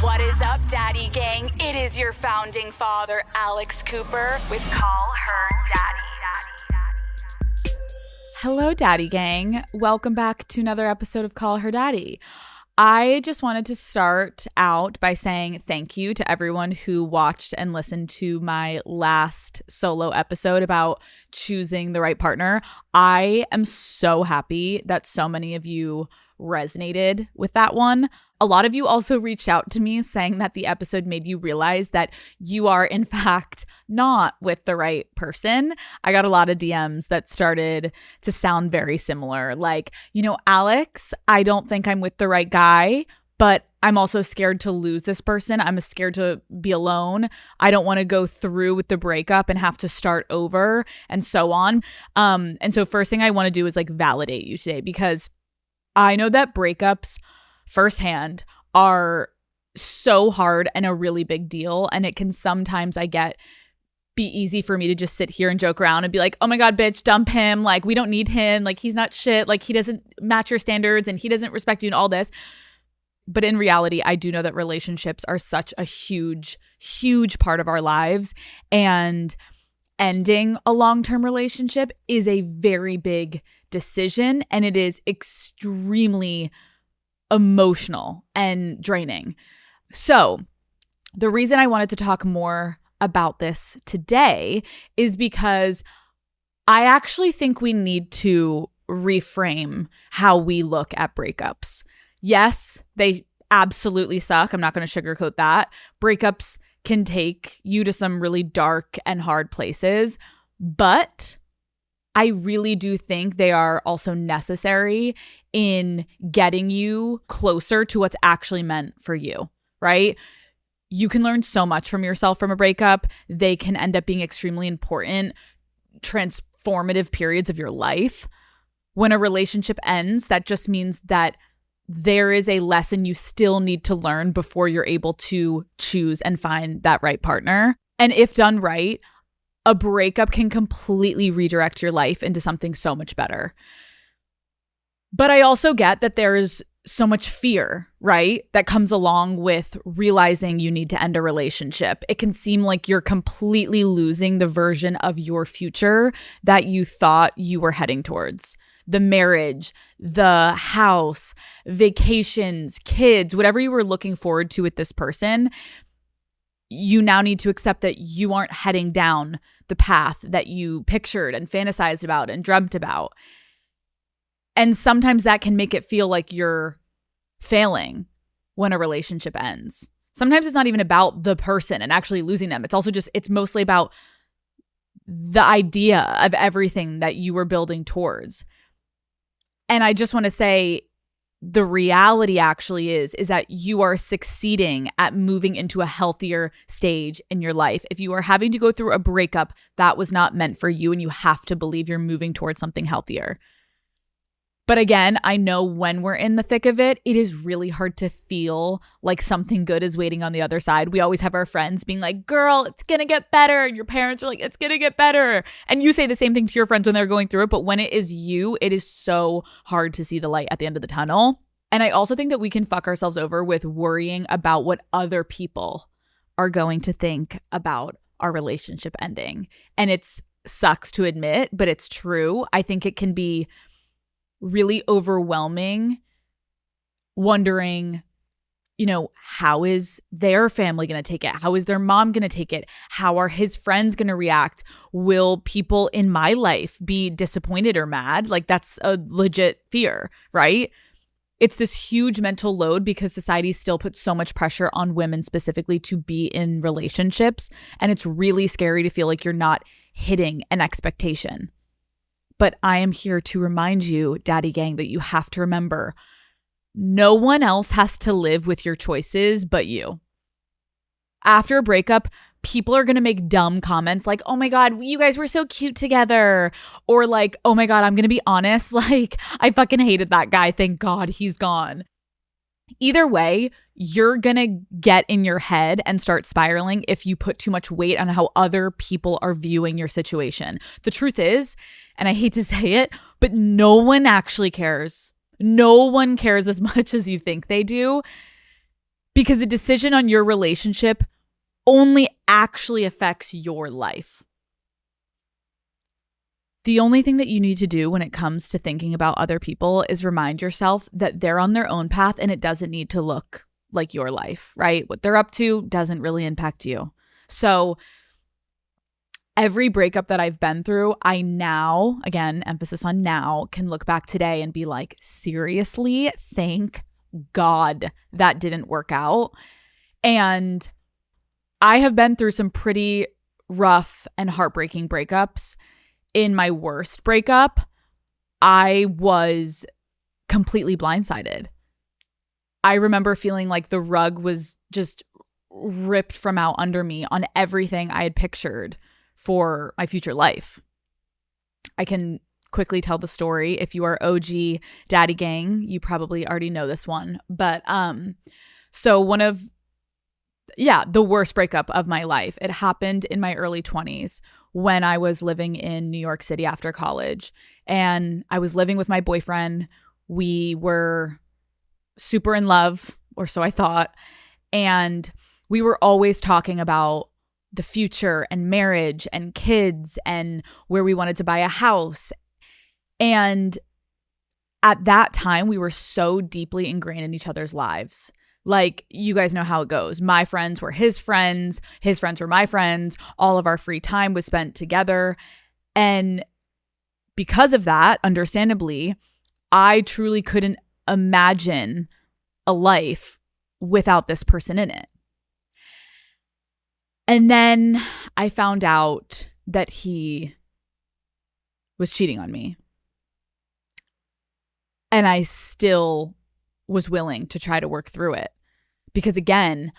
What is up, Daddy Gang? It is your founding father, Alex Cooper, with Call Her Daddy. Hello, Daddy Gang. Welcome back to another episode of Call Her Daddy. I just wanted to start out by saying thank you to everyone who watched and listened to my last solo episode about choosing the right partner. I am so happy that so many of you resonated with that one. A lot of you also reached out to me saying that the episode made you realize that you are in fact not with the right person. I got a lot of DMs that started to sound very similar. Like, Alex, I don't think I'm with the right guy, but I'm also scared to lose this person. I'm scared to be alone. I don't want to go through with the breakup and have to start over and so on. And so first thing I want to do is validate you today, because I know that breakups firsthand are so hard and a really big deal. And it can sometimes, be easy for me to just sit here and joke around and be like, oh my God, bitch, dump him. We don't need him. He's not shit. He doesn't match your standards and he doesn't respect you and all this. But in reality, I do know that relationships are such a huge, huge part of our lives. And ending a long-term relationship is a very big decision. And it is extremely emotional and draining. So the reason I wanted to talk more about this today is because I actually think we need to reframe how we look at breakups. Yes, they absolutely suck. I'm not going to sugarcoat that. Breakups can take you to some really dark and hard places, but I really do think they are also necessary in getting you closer to what's actually meant for you, right? You can learn so much from yourself from a breakup. They can end up being extremely important, transformative periods of your life. When a relationship ends, that just means that there is a lesson you still need to learn before you're able to choose and find that right partner. And if done right, a breakup can completely redirect your life into something so much better. But I also get that there is so much fear, right, that comes along with realizing you need to end a relationship. It can seem like you're completely losing the version of your future that you thought you were heading towards. The marriage, the house, vacations, kids, whatever you were looking forward to with this person, you now need to accept that you aren't heading down the path that you pictured and fantasized about and dreamt about. And sometimes that can make it feel like you're failing when a relationship ends. Sometimes it's not even about the person and actually losing them. It's mostly about the idea of everything that you were building towards. And I just want to say, the reality actually is that you are succeeding at moving into a healthier stage in your life. If you are having to go through a breakup, that was not meant for you, and you have to believe you're moving towards something healthier. But again, I know when we're in the thick of it, it is really hard to feel like something good is waiting on the other side. We always have our friends being like, girl, it's going to get better. And your parents are like, it's going to get better. And you say the same thing to your friends when they're going through it. But when it is you, it is so hard to see the light at the end of the tunnel. And I also think that we can fuck ourselves over with worrying about what other people are going to think about our relationship ending. And it sucks to admit, but it's true. I think it can be really overwhelming, wondering, how is their family going to take it? How is their mom going to take it? How are his friends going to react? Will people in my life be disappointed or mad? That's a legit fear, right? It's this huge mental load because society still puts so much pressure on women specifically to be in relationships. And it's really scary to feel like you're not hitting an expectation. But I am here to remind you, Daddy Gang, that you have to remember, no one else has to live with your choices but you. After a breakup, people are going to make dumb comments like, oh my God, you guys were so cute together. Or like, oh my God, I'm going to be honest, I fucking hated that guy. Thank God he's gone. Either way, you're going to get in your head and start spiraling if you put too much weight on how other people are viewing your situation. The truth is, and I hate to say it, but no one actually cares. No one cares as much as you think they do. Because a decision on your relationship only actually affects your life. The only thing that you need to do when it comes to thinking about other people is remind yourself that they're on their own path and it doesn't need to look like your life, right? What they're up to doesn't really impact you. So every breakup that I've been through, I now, again, emphasis on now, can look back today and be like, seriously, thank God that didn't work out. And I have been through some pretty rough and heartbreaking breakups. In my worst breakup, I was completely blindsided. I remember feeling like the rug was just ripped from out under me on everything I had pictured for my future life. I can quickly tell the story. If you are OG Daddy Gang, you probably already know this one. But so one of the worst breakup of my life. It happened in my early 20s when I was living in New York City after college. And I was living with my boyfriend. We were super in love, or so I thought. And we were always talking about the future and marriage and kids and where we wanted to buy a house. And at that time, we were so deeply ingrained in each other's lives. Like, you guys know how it goes. My friends were his friends were my friends. All of our free time was spent together. And because of that, understandably, I truly couldn't imagine a life without this person in it. And then I found out that he was cheating on me. And I still was willing to try to work through it. Because again,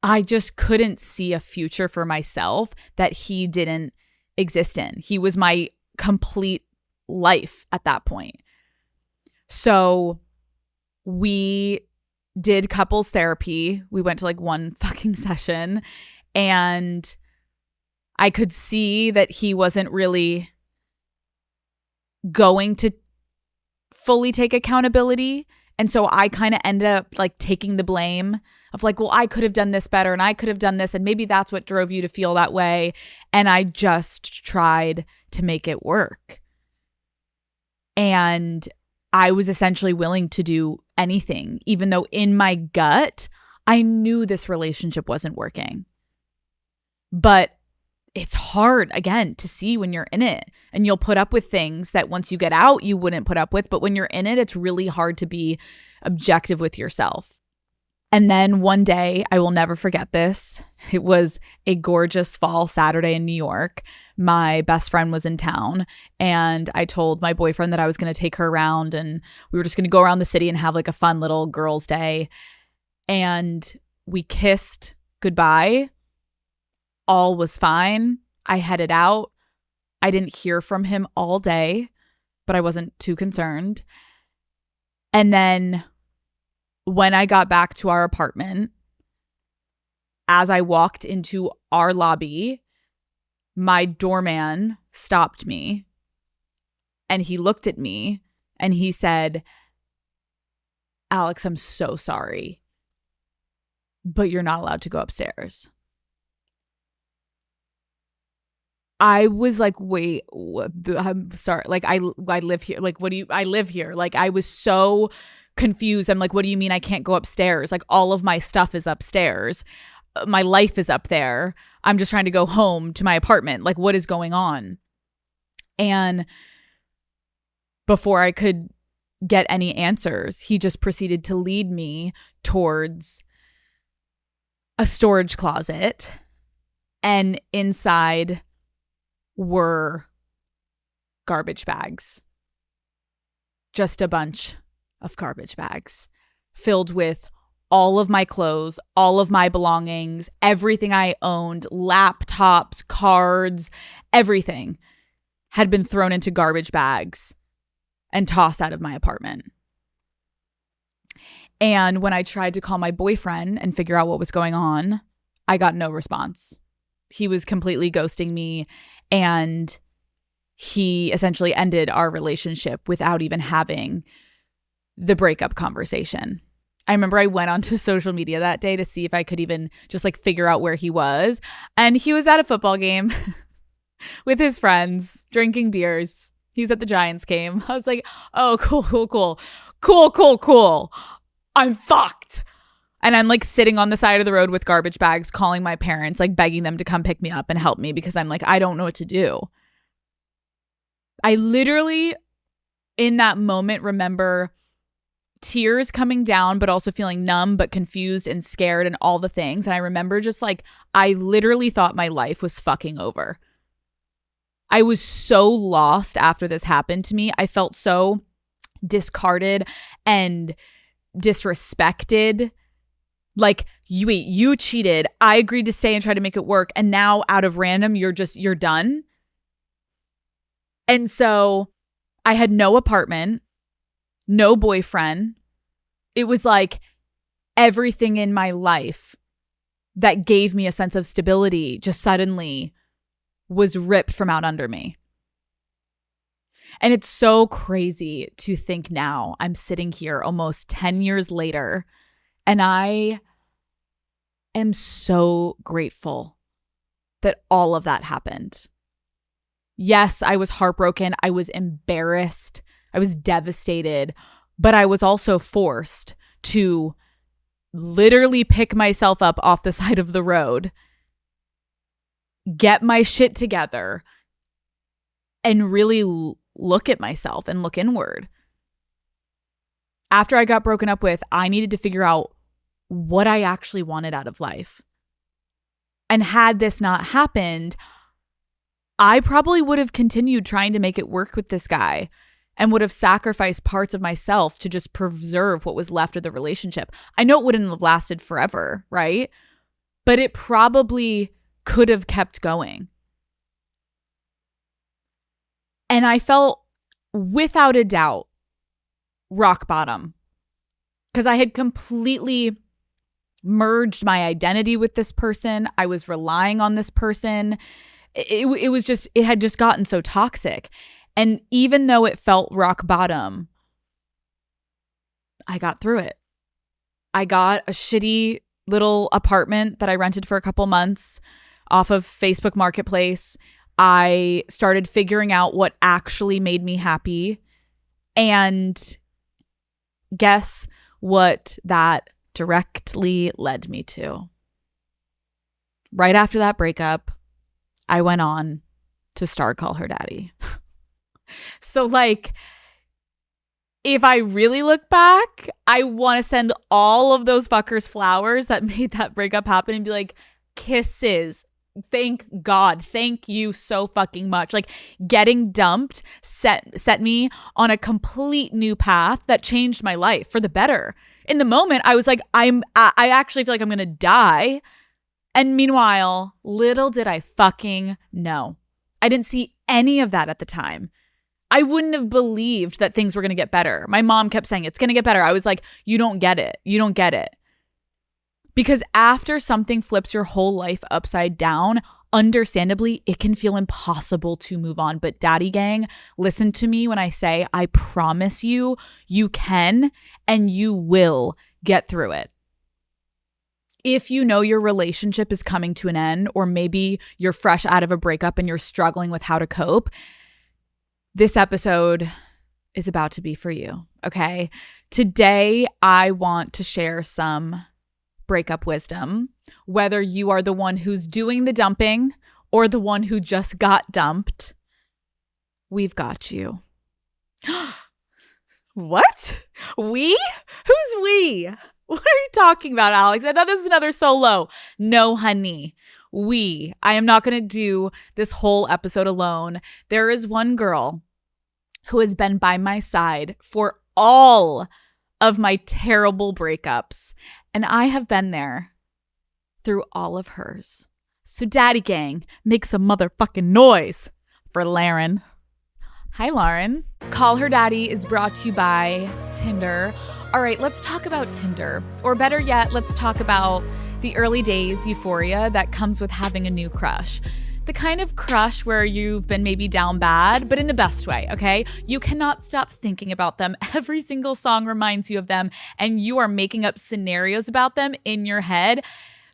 I just couldn't see a future for myself that he didn't exist in. He was my complete life at that point. So we did couples therapy. We went to like one fucking session, and I could see that he wasn't really going to fully take accountability. And so I kind of ended up like taking the blame of like, well, I could have done this better and I could have done this. And maybe that's what drove you to feel that way. And I just tried to make it work. And I was essentially willing to do anything, even though in my gut, I knew this relationship wasn't working. But it's hard, again, to see when you're in it, and you'll put up with things that once you get out, you wouldn't put up with. But when you're in it, it's really hard to be objective with yourself. And then one day, I will never forget this. It was a gorgeous fall Saturday in New York. My best friend was in town, and I told my boyfriend that I was going to take her around, and we were just going to go around the city and have like a fun little girls' day. And we kissed goodbye. All was fine. I headed out. I didn't hear from him all day, but I wasn't too concerned. And then when I got back to our apartment, as I walked into our lobby, my doorman stopped me, and he looked at me and he said, "Alex, I'm so sorry, but you're not allowed to go upstairs." I was like, wait, I'm sorry. Like, I live here. Like, I live here. Like, I was so confused. I'm like, what do you mean I can't go upstairs? Like, all of my stuff is upstairs. My life is up there. I'm just trying to go home to my apartment. Like, what is going on? And before I could get any answers, he just proceeded to lead me towards a storage closet. And inside were garbage bags. Just a bunch of garbage bags filled with all of my clothes, all of my belongings, everything I owned, laptops, cards, everything had been thrown into garbage bags and tossed out of my apartment. And when I tried to call my boyfriend and figure out what was going on, I got no response. He was completely ghosting me, and he essentially ended our relationship without even having the breakup conversation. I remember I went onto social media that day to see if I could even just like figure out where he was. And he was at a football game with his friends, drinking beers. He's at the Giants game. I was like, oh, cool. I'm fucked. And I'm like sitting on the side of the road with garbage bags, calling my parents, like begging them to come pick me up and help me because I'm like, I don't know what to do. I literally, in that moment, remember tears coming down, but also feeling numb, but confused and scared and all the things. And I remember just like, I literally thought my life was fucking over. I was so lost after this happened to me. I felt so discarded and disrespected. Like, you cheated. I agreed to stay and try to make it work. And now out of random, you're done. And so I had no apartment, no boyfriend. It was like everything in my life that gave me a sense of stability just suddenly was ripped from out under me. And it's so crazy to think now I'm sitting here almost 10 years later, and I am so grateful that all of that happened. Yes, I was heartbroken. I was embarrassed. I was devastated, but I was also forced to literally pick myself up off the side of the road, get my shit together, and really look at myself and look inward. After I got broken up with, I needed to figure out what I actually wanted out of life. And had this not happened, I probably would have continued trying to make it work with this guy and would have sacrificed parts of myself to just preserve what was left of the relationship. I know it wouldn't have lasted forever, right? But it probably could have kept going. And I felt, without a doubt, rock bottom, because I had completely merged my identity with this person. I was relying on this person. It had just gotten so toxic. And even though it felt rock bottom, I got through it. I got a shitty little apartment that I rented for a couple months off of Facebook Marketplace. I started figuring out what actually made me happy. And guess what that directly led me to? Right after that breakup, I went on to start Call Her Daddy. So like, if I really look back, I want to send all of those fuckers flowers that made that breakup happen and be like, kisses. Thank God. Thank you so fucking much. Like, getting dumped set me on a complete new path that changed my life for the better. In the moment, I was like, I actually feel like I'm going to die. And meanwhile, little did I fucking know. I didn't see any of that at the time. I wouldn't have believed that things were going to get better. My mom kept saying, it's going to get better. I was like, you don't get it. You don't get it. Because after something flips your whole life upside down, understandably, it can feel impossible to move on. But Daddy Gang, listen to me when I say, I promise you, you can and you will get through it. If you know your relationship is coming to an end, or maybe you're fresh out of a breakup and you're struggling with how to cope, this episode is about to be for you, okay? Today, I want to share some breakup wisdom, whether you are the one who's doing the dumping or the one who just got dumped. We've got you. What? We? Who's we? What are you talking about, Alex? I thought this was another solo. No, honey. We. I am not going to do this whole episode alone. There is one girl who has been by my side for all of my terrible breakups. And I have been there through all of hers. So Daddy Gang, make some motherfucking noise for Lauren. Hi, Lauren. Call Her Daddy is brought to you by Tinder. All right, let's talk about Tinder. Or better yet, let's talk about the early days euphoria that comes with having a new crush. the kind of crush where you've been maybe down bad, but in the best way, okay? You cannot stop thinking about them. Every single song reminds you of them, and you are making up scenarios about them in your head.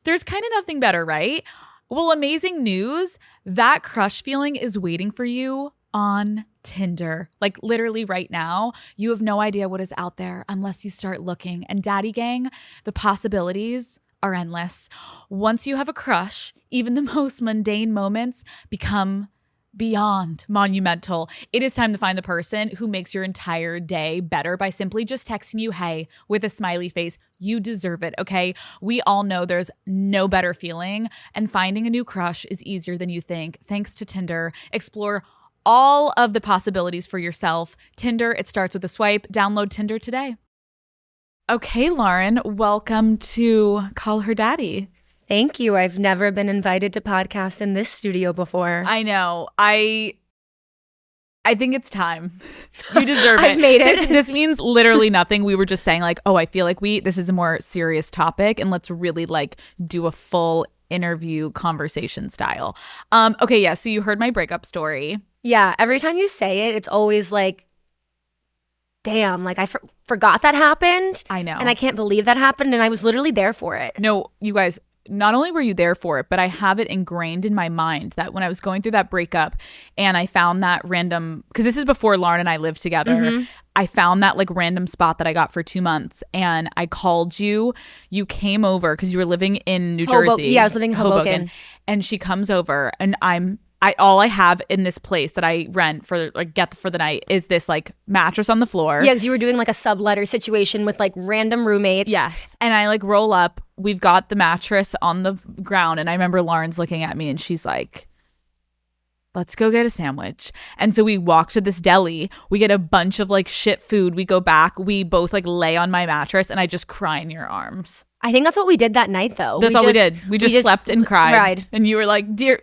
There's kind of nothing better, right? Well, amazing news. That crush feeling is waiting for you on Tinder. Like literally right now, you have no idea what is out there unless you start looking. And Daddy Gang, the possibilities are endless. Once you have a crush, even the most mundane moments become beyond monumental. It is time to find the person who makes your entire day better by simply just texting you, hey, with a smiley face. You deserve it, okay? We all know there's no better feeling, and finding a new crush is easier than you think. Thanks to Tinder. Explore all of the possibilities for yourself. Tinder, it starts with a swipe. Download Tinder today. Okay, Lauren, welcome to Call Her Daddy. Thank you. I've never been invited to podcast in this studio before. I know. I think it's time. You deserve it. I've made it. This means literally nothing. We were just saying like, oh, I feel like this is a more serious topic, and let's really like do a full interview conversation style. Okay, yeah. So you heard my breakup story. Yeah. Every time you say it, it's always like, damn, like I forgot that happened. I know. And I can't believe that happened. And I was literally there for it. No, you guys, not only were you there for it, but I have it ingrained in my mind that when I was going through that breakup and I found that random, because this is before Lauren and I lived together, Mm-hmm. I found that like random spot that I got for 2 months, and I called you. You came over because you were living in New Jersey. Yeah, I was living in Hoboken. And she comes over, and all I have in this place that I rent for like get for the night is this like mattress on the floor. Yeah, because you were doing like a subletter situation with like random roommates. Yes. And I like roll up. We've got the mattress on the ground. And I remember Lauren's looking at me and she's like, let's go get a sandwich. And so we walk to this deli. We get a bunch of like shit food. We go back. We both like lay on my mattress and I just cry in your arms. I think that's what we did that night, though. That's all we did. We just slept and cried. And you were like, dear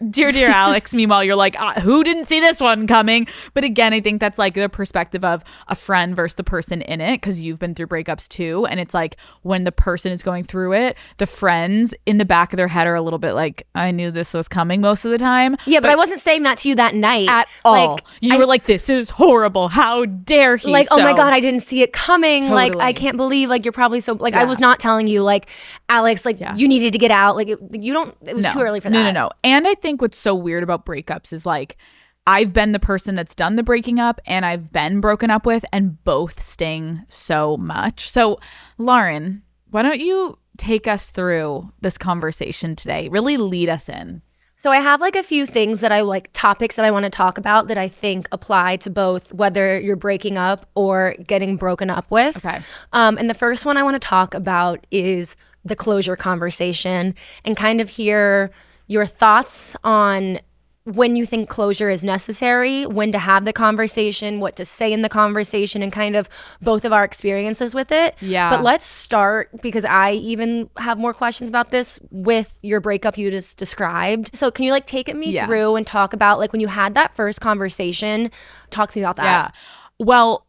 Alex. Meanwhile, you're like, who didn't see this one coming? But again, I think that's like the perspective of a friend versus the person in it, because you've been through breakups too. And it's like when the person is going through it, the friends in the back of their head are a little bit like, I knew this was coming most of the time. Yeah, but I wasn't saying that to you that night. At all. You were like, this is horrible. How dare he? Like, oh my God, I didn't see it coming. Totally. Like, I can't believe like you're probably so like, I was not telling you like, Alex, like you needed to get out. Like it was too early for that. No. And I think what's so weird about breakups is like, I've been the person that's done the breaking up and I've been broken up with, and both sting so much. So Lauren, why don't you take us through this conversation today? Really lead us in. So I have like a few things that I like, topics that I want to talk about that I think apply to both whether you're breaking up or getting broken up with. Okay. And the first one I want to talk about is the closure conversation, and kind of hear your thoughts on when you think closure is necessary, when to have the conversation, what to say in the conversation, and kind of both of our experiences with it. Yeah. But let's start, because I even have more questions about this, with your breakup you just described. So can you like take me through and talk about like when you had that first conversation, talk to me about that. Yeah. Well,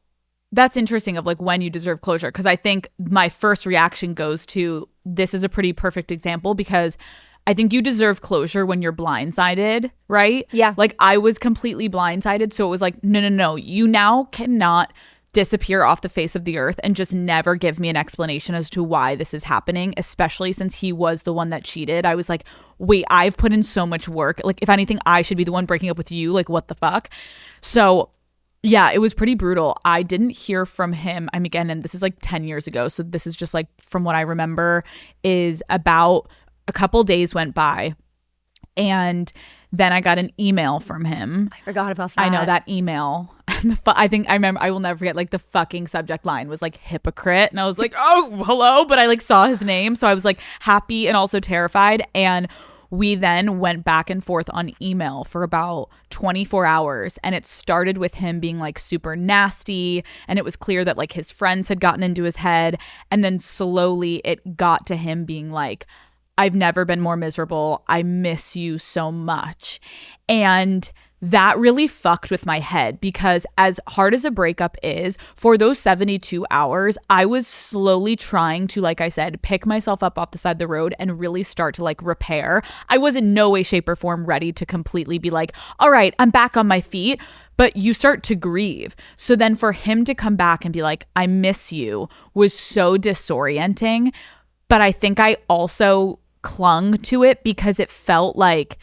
that's interesting of like when you deserve closure, because I think my first reaction goes to, this is a pretty perfect example, because I think you deserve closure when you're blindsided, right? Yeah. Like I was completely blindsided. So it was like, no. You now cannot disappear off the face of the earth and just never give me an explanation as to why this is happening, especially since he was the one that cheated. I was like, wait, I've put in so much work. Like if anything, I should be the one breaking up with you. Like what the fuck? So yeah, it was pretty brutal. I didn't hear from him. I mean, again, and this is like 10 years ago. So this is just like from what I remember, is about a couple days went by. And then I got an email from him. I forgot about that. I know that email. I think I remember, I will never forget, like the fucking subject line was like hypocrite. And I was like, oh, hello. But I like saw his name. So I was like happy and also terrified. And we then went back and forth on email for about 24 hours. And it started with him being like super nasty. And it was clear that like his friends had gotten into his head. And then slowly it got to him being like, I've never been more miserable. I miss you so much. And that really fucked with my head, because as hard as a breakup is, for those 72 hours, I was slowly trying to, like I said, pick myself up off the side of the road and really start to like repair. I was in no way, shape, or form ready to completely be like, all right, I'm back on my feet. But you start to grieve. So then for him to come back and be like, I miss you, was so disorienting. But I think I also clung to it because it felt like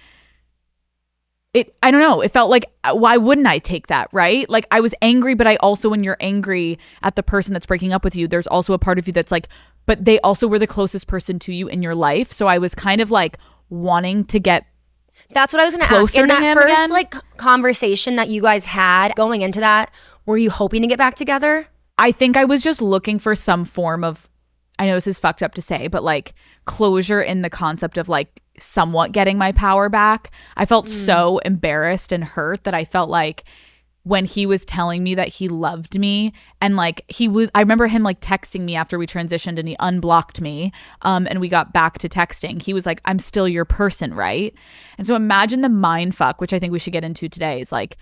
I don't know. It felt like, why wouldn't I take that, right? Like I was angry, but I also, when you're angry at the person that's breaking up with you, there's also a part of you that's like, but they also were the closest person to you in your life. So I was kind of like wanting to get That's what I was going to ask. In that first like conversation that you guys had going into that, were you hoping to get back together? I think I was just looking for some form of, I know this is fucked up to say, but like closure in the concept of like somewhat getting my power back. I felt so embarrassed and hurt that I felt like when he was telling me that he loved me, and like I remember him like texting me after we transitioned and he unblocked me, and we got back to texting. He was like, I'm still your person, right? And so imagine the mind fuck, which I think we should get into today, is like,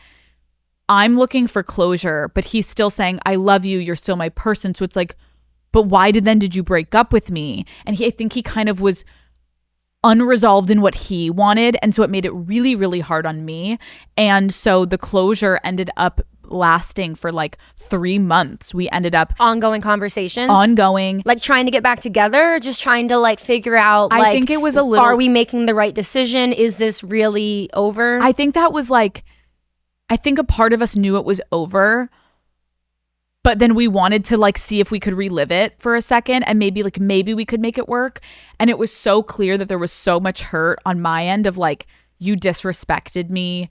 I'm looking for closure, but he's still saying, I love you, you're still my person. So it's like, but why did you break up with me? And I think he kind of was unresolved in what he wanted, and so it made it really, really hard on me. And so the closure ended up lasting for like 3 months. We ended up ongoing conversations, like trying to get back together, just trying to like figure out, like, I think it was a little, are we making the right decision? Is this really over? I think that was like, I think a part of us knew it was over, but then we wanted to like see if we could relive it for a second, and maybe we could make it work. And it was so clear that there was so much hurt on my end of like, you disrespected me.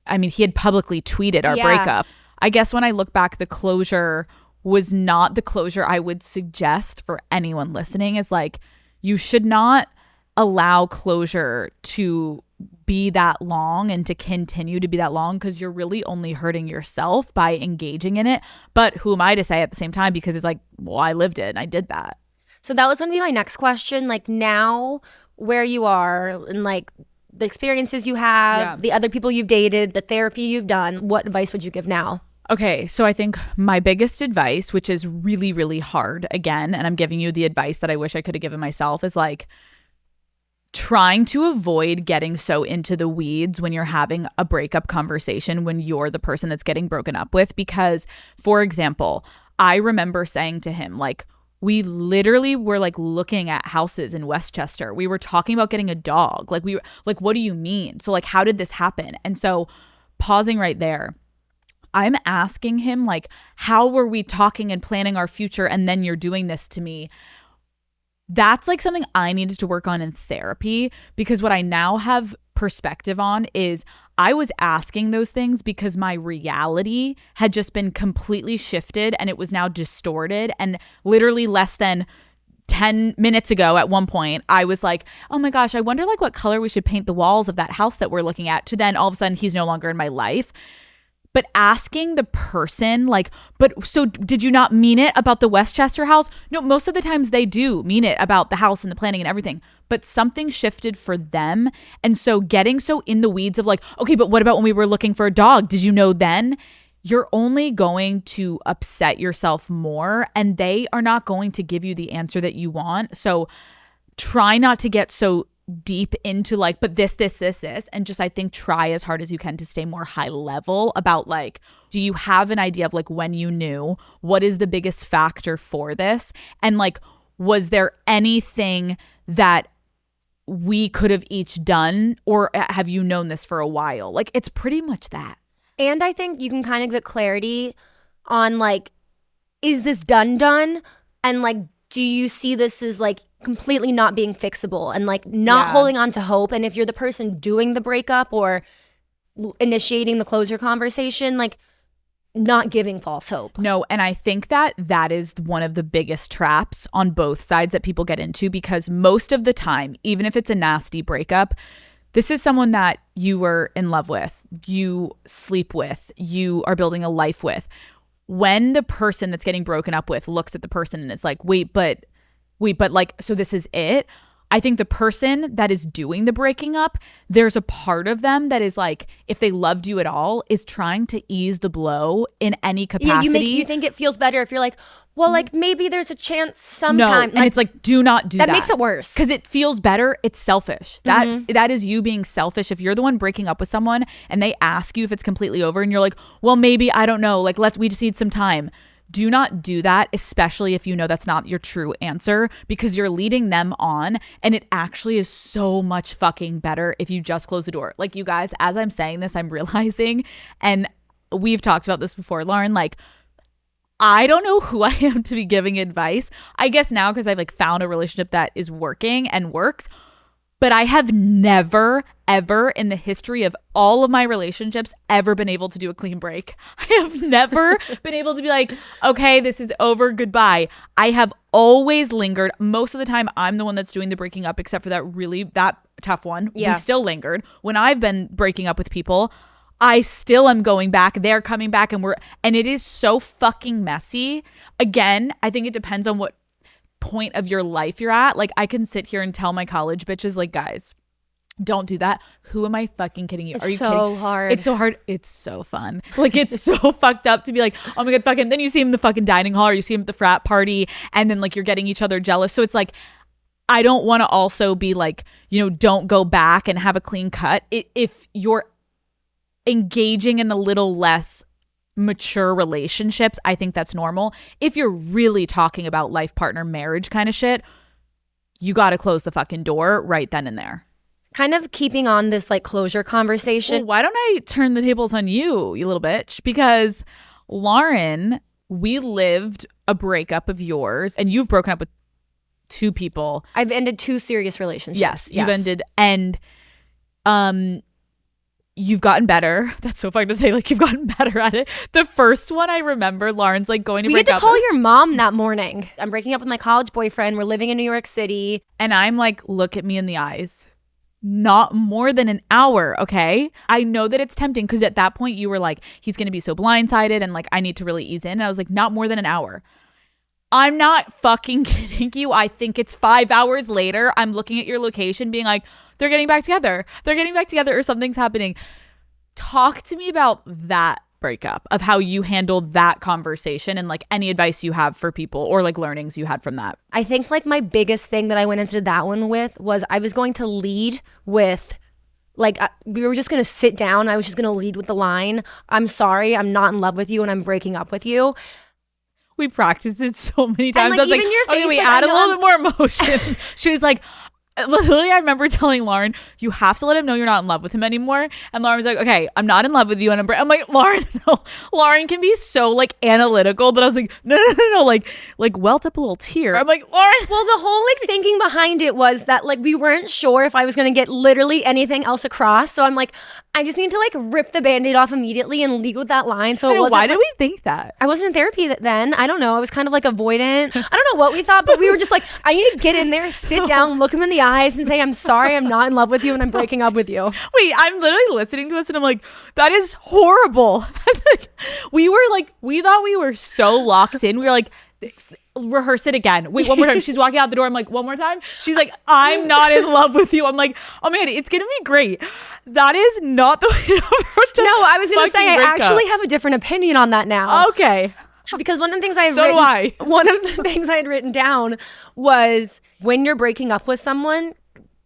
I mean, he had publicly tweeted our breakup. I guess when I look back, the closure was not the closure I would suggest for anyone listening. Is like, you should not allow closure to be that long and to continue to be that long, because you're really only hurting yourself by engaging in it. But who am I to say at the same time, because it's like, well, I lived it and I did that. So that was going to be my next question. Like, now where you are and like the experiences you have, the other people you've dated, the therapy you've done, what advice would you give now? Okay, so I think my biggest advice, which is really, really hard again, and I'm giving you the advice that I wish I could have given myself, is like, trying to avoid getting so into the weeds when you're having a breakup conversation when you're the person that's getting broken up with. Because, for example, I remember saying to him, like, we literally were like looking at houses in Westchester. We were talking about getting a dog. Like, we were like, what do you mean? So like, how did this happen? And so pausing right there, I'm asking him, like, how were we talking and planning our future, and then you're doing this to me? That's like something I needed to work on in therapy, because what I now have perspective on is I was asking those things because my reality had just been completely shifted and it was now distorted. And literally less than 10 minutes ago, at one point, I was like, oh my gosh, I wonder like what color we should paint the walls of that house that we're looking at, to then all of a sudden he's no longer in my life. But asking the person, like, but so did you not mean it about the Westchester house? No, most of the times they do mean it about the house and the planning and everything. But something shifted for them. And so getting so in the weeds of like, okay, but what about when we were looking for a dog? Did you know then? You're only going to upset yourself more, and they are not going to give you the answer that you want. So try not to get so deep into like, but this, and just, I think, try as hard as you can to stay more high level about like, do you have an idea of like when you knew? What is the biggest factor for this? And like, was there anything that we could have each done, or have you known this for a while? Like, it's pretty much that. And I think you can kind of get clarity on like, is this done? And like, do you see this as like completely not being fixable, and like not holding on to hope? And if you're the person doing the breakup or initiating the closure conversation, like not giving false hope. No, and I think that is one of the biggest traps on both sides that people get into, because most of the time, even if it's a nasty breakup, this is someone that you were in love with, you sleep with, you are building a life with. When the person that's getting broken up with looks at the person and it's like, wait, but like, so this is it? I think the person that is doing the breaking up, there's a part of them that is like, if they loved you at all, is trying to ease the blow in any capacity. Yeah, you think it feels better if you're like, well, like maybe there's a chance sometime. No, and it's like, do not do that. That makes it worse. Because it feels better. It's selfish. That is you being selfish. If you're the one breaking up with someone and they ask you if it's completely over and you're like, well, maybe, I don't know. Like, we just need some time. Do not do that, especially if you know that's not your true answer, because you're leading them on, and it actually is so much fucking better if you just close the door. Like, you guys, as I'm saying this, I'm realizing, and we've talked about this before, Lauren, like, I don't know who I am to be giving advice. I guess now because I've like found a relationship that is working and works, but I have never, ever in the history of all of my relationships ever been able to do a clean break. I have never been able to be like, okay, this is over, goodbye. I have always lingered. Most of the time, I'm the one that's doing the breaking up, except for that tough one. Yeah. We still lingered. When I've been breaking up with people, I still am going back. They're coming back, and it is so fucking messy. Again, I think it depends on what point of your life you're at. Like, I can sit here and tell my college bitches, like, guys, don't do that. Who am I fucking kidding you? Are you kidding? So hard. It's so hard. It's so fun. Like, it's so fucked up to be like, oh my God, fucking. Then you see him in the fucking dining hall, or you see him at the frat party, and then like you're getting each other jealous. So it's like, I don't want to also be like, don't go back and have a clean cut. If you're engaging in a little less mature relationships, I think that's normal. If you're really talking about life partner, marriage kind of shit, you got to close the fucking door right then and there. Kind of keeping on this like closure conversation. Well, why don't I turn the tables on you little bitch? Because Lauren, we lived a breakup of yours, and you've broken up with 2 people. I've ended 2 serious relationships. Yes, you've ended, and you've gotten better. That's so funny to say, like, you've gotten better at it. The first one I remember, Lauren's like going to break up. We had to call your mom that morning. I'm breaking up with my college boyfriend. We're living in New York City. And I'm like, look at me in the eyes. Not more than an hour, okay? I know that it's tempting because at that point you were like, he's going to be so blindsided and like, I need to really ease in. And I was like, not more than an hour. I'm not fucking kidding you. I think it's 5 hours later. I'm looking at your location being like, they're getting back together. They're getting back together, or something's happening. Talk to me about that breakup, of how you handled that conversation, and like any advice you have for people or like learnings you had from that. I think like my biggest thing that I went into that one with was I was going to lead with like, we were just going to sit down. I was just going to lead with the line, I'm sorry, I'm not in love with you and I'm breaking up with you. We practiced it so many times. And, like, I was even like, your face, okay, we like, add a I know little bit more emotion. She was like, literally, I remember telling Lauren, you have to let him know you're not in love with him anymore. And Lauren was like, okay, I'm not in love with you. And I'm like, Lauren, no. Lauren can be so like analytical, but I was like, no, like welt up a little tear. I'm like, Lauren. Well, the whole like thinking behind it was that like we weren't sure if I was going to get literally anything else across. So I'm like, I just need to like rip the Band-Aid off immediately and lead with that line. So it wasn't, why did we think that? I wasn't in therapy then. I don't know. I was kind of like avoidant. I don't know what we thought, but we were just like, I need to get in there, sit down, look him in the eyes and say, I'm sorry, I'm not in love with you and I'm breaking up with you. Wait, I'm literally listening to us and I'm like, that is horrible. We thought we were so locked in. We were like, rehearse it again. Wait, one more time. She's walking out the door. I'm like, one more time. She's like, I'm not in love with you. I'm like, oh man, it's gonna be great. That is not the way to approach a No, I was gonna say I breakup. actually have a different opinion on that now. Okay. Because one of the things I had So do I. One of the things I had written down was when you're breaking up with someone,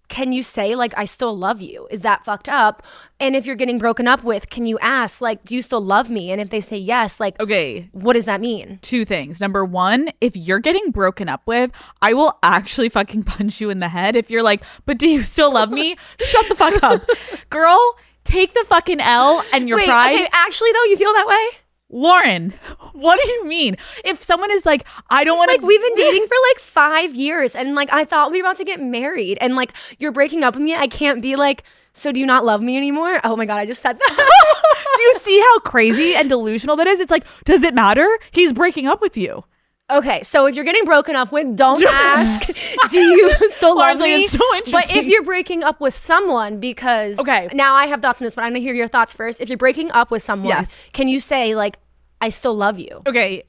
can you say like, I still love you? Is that fucked up? And if you're getting broken up with, can you ask like, do you still love me? And if they say yes, like, okay, what does that mean? 2 things. Number 1, if you're getting broken up with, I will actually fucking punch you in the head. If you're like, but do you still love me? Shut the fuck up. Girl, take the fucking L and your pride. Okay, actually though, you feel that way? Lauren, what do you mean? If someone is like, I don't want to... Like, we've been dating for like 5 years and like, I thought we were about to get married and like, you're breaking up with me. I can't be like, so do you not love me anymore? Oh my God, I just said that. Do you see how crazy and delusional that is? It's like, does it matter? He's breaking up with you. Okay, so if you're getting broken up with, don't ask, do you still love me? It's so interesting. But if you're breaking up with someone, because now I have thoughts on this, but I'm gonna hear your thoughts first. If you're breaking up with someone, yes, can you say like, I still love you? Okay,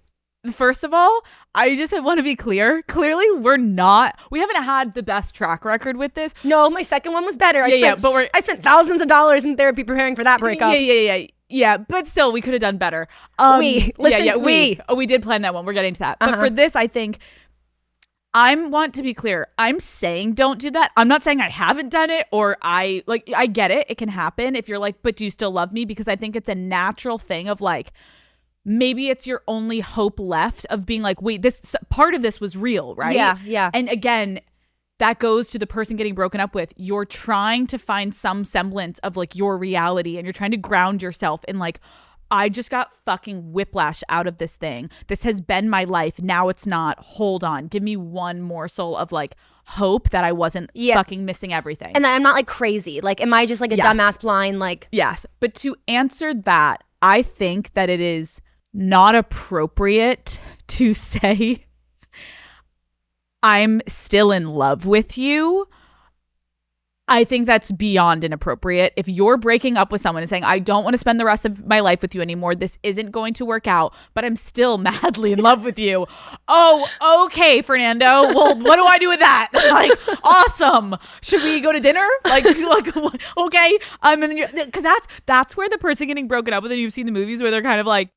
first of all, I just want to be clear. Clearly, we haven't had the best track record with this. No, my second one was better. I spent thousands of dollars in therapy preparing for that breakup. Yeah, but still, we could have done better. We did plan that one. We're getting to that. But for this, I think I want to be clear. I'm saying don't do that. I'm not saying I haven't done it or I get it. It can happen if you're like, but do you still love me? Because I think it's a natural thing of like, maybe it's your only hope left of being like, wait, this part of this was real, right? Yeah. And again, that goes to the person getting broken up with. You're trying to find some semblance of like your reality and you're trying to ground yourself in like, I just got fucking whiplash out of this thing. This has been my life. Now it's not. Hold on. Give me one morsel of like hope that I wasn't fucking missing everything. And I'm not like crazy. Like, am I just like a dumbass blind? Like, yes. But to answer that, I think that it is not appropriate to say I'm still in love with you. I think that's beyond inappropriate. If you're breaking up with someone and saying, I don't want to spend the rest of my life with you anymore, this isn't going to work out, but I'm still madly in love with you. Oh, okay, Fernando. Well, what do I do with that? Like, awesome. Should we go to dinner? Like okay. Because that's where the person getting broken up with, and you've seen the movies where they're kind of like,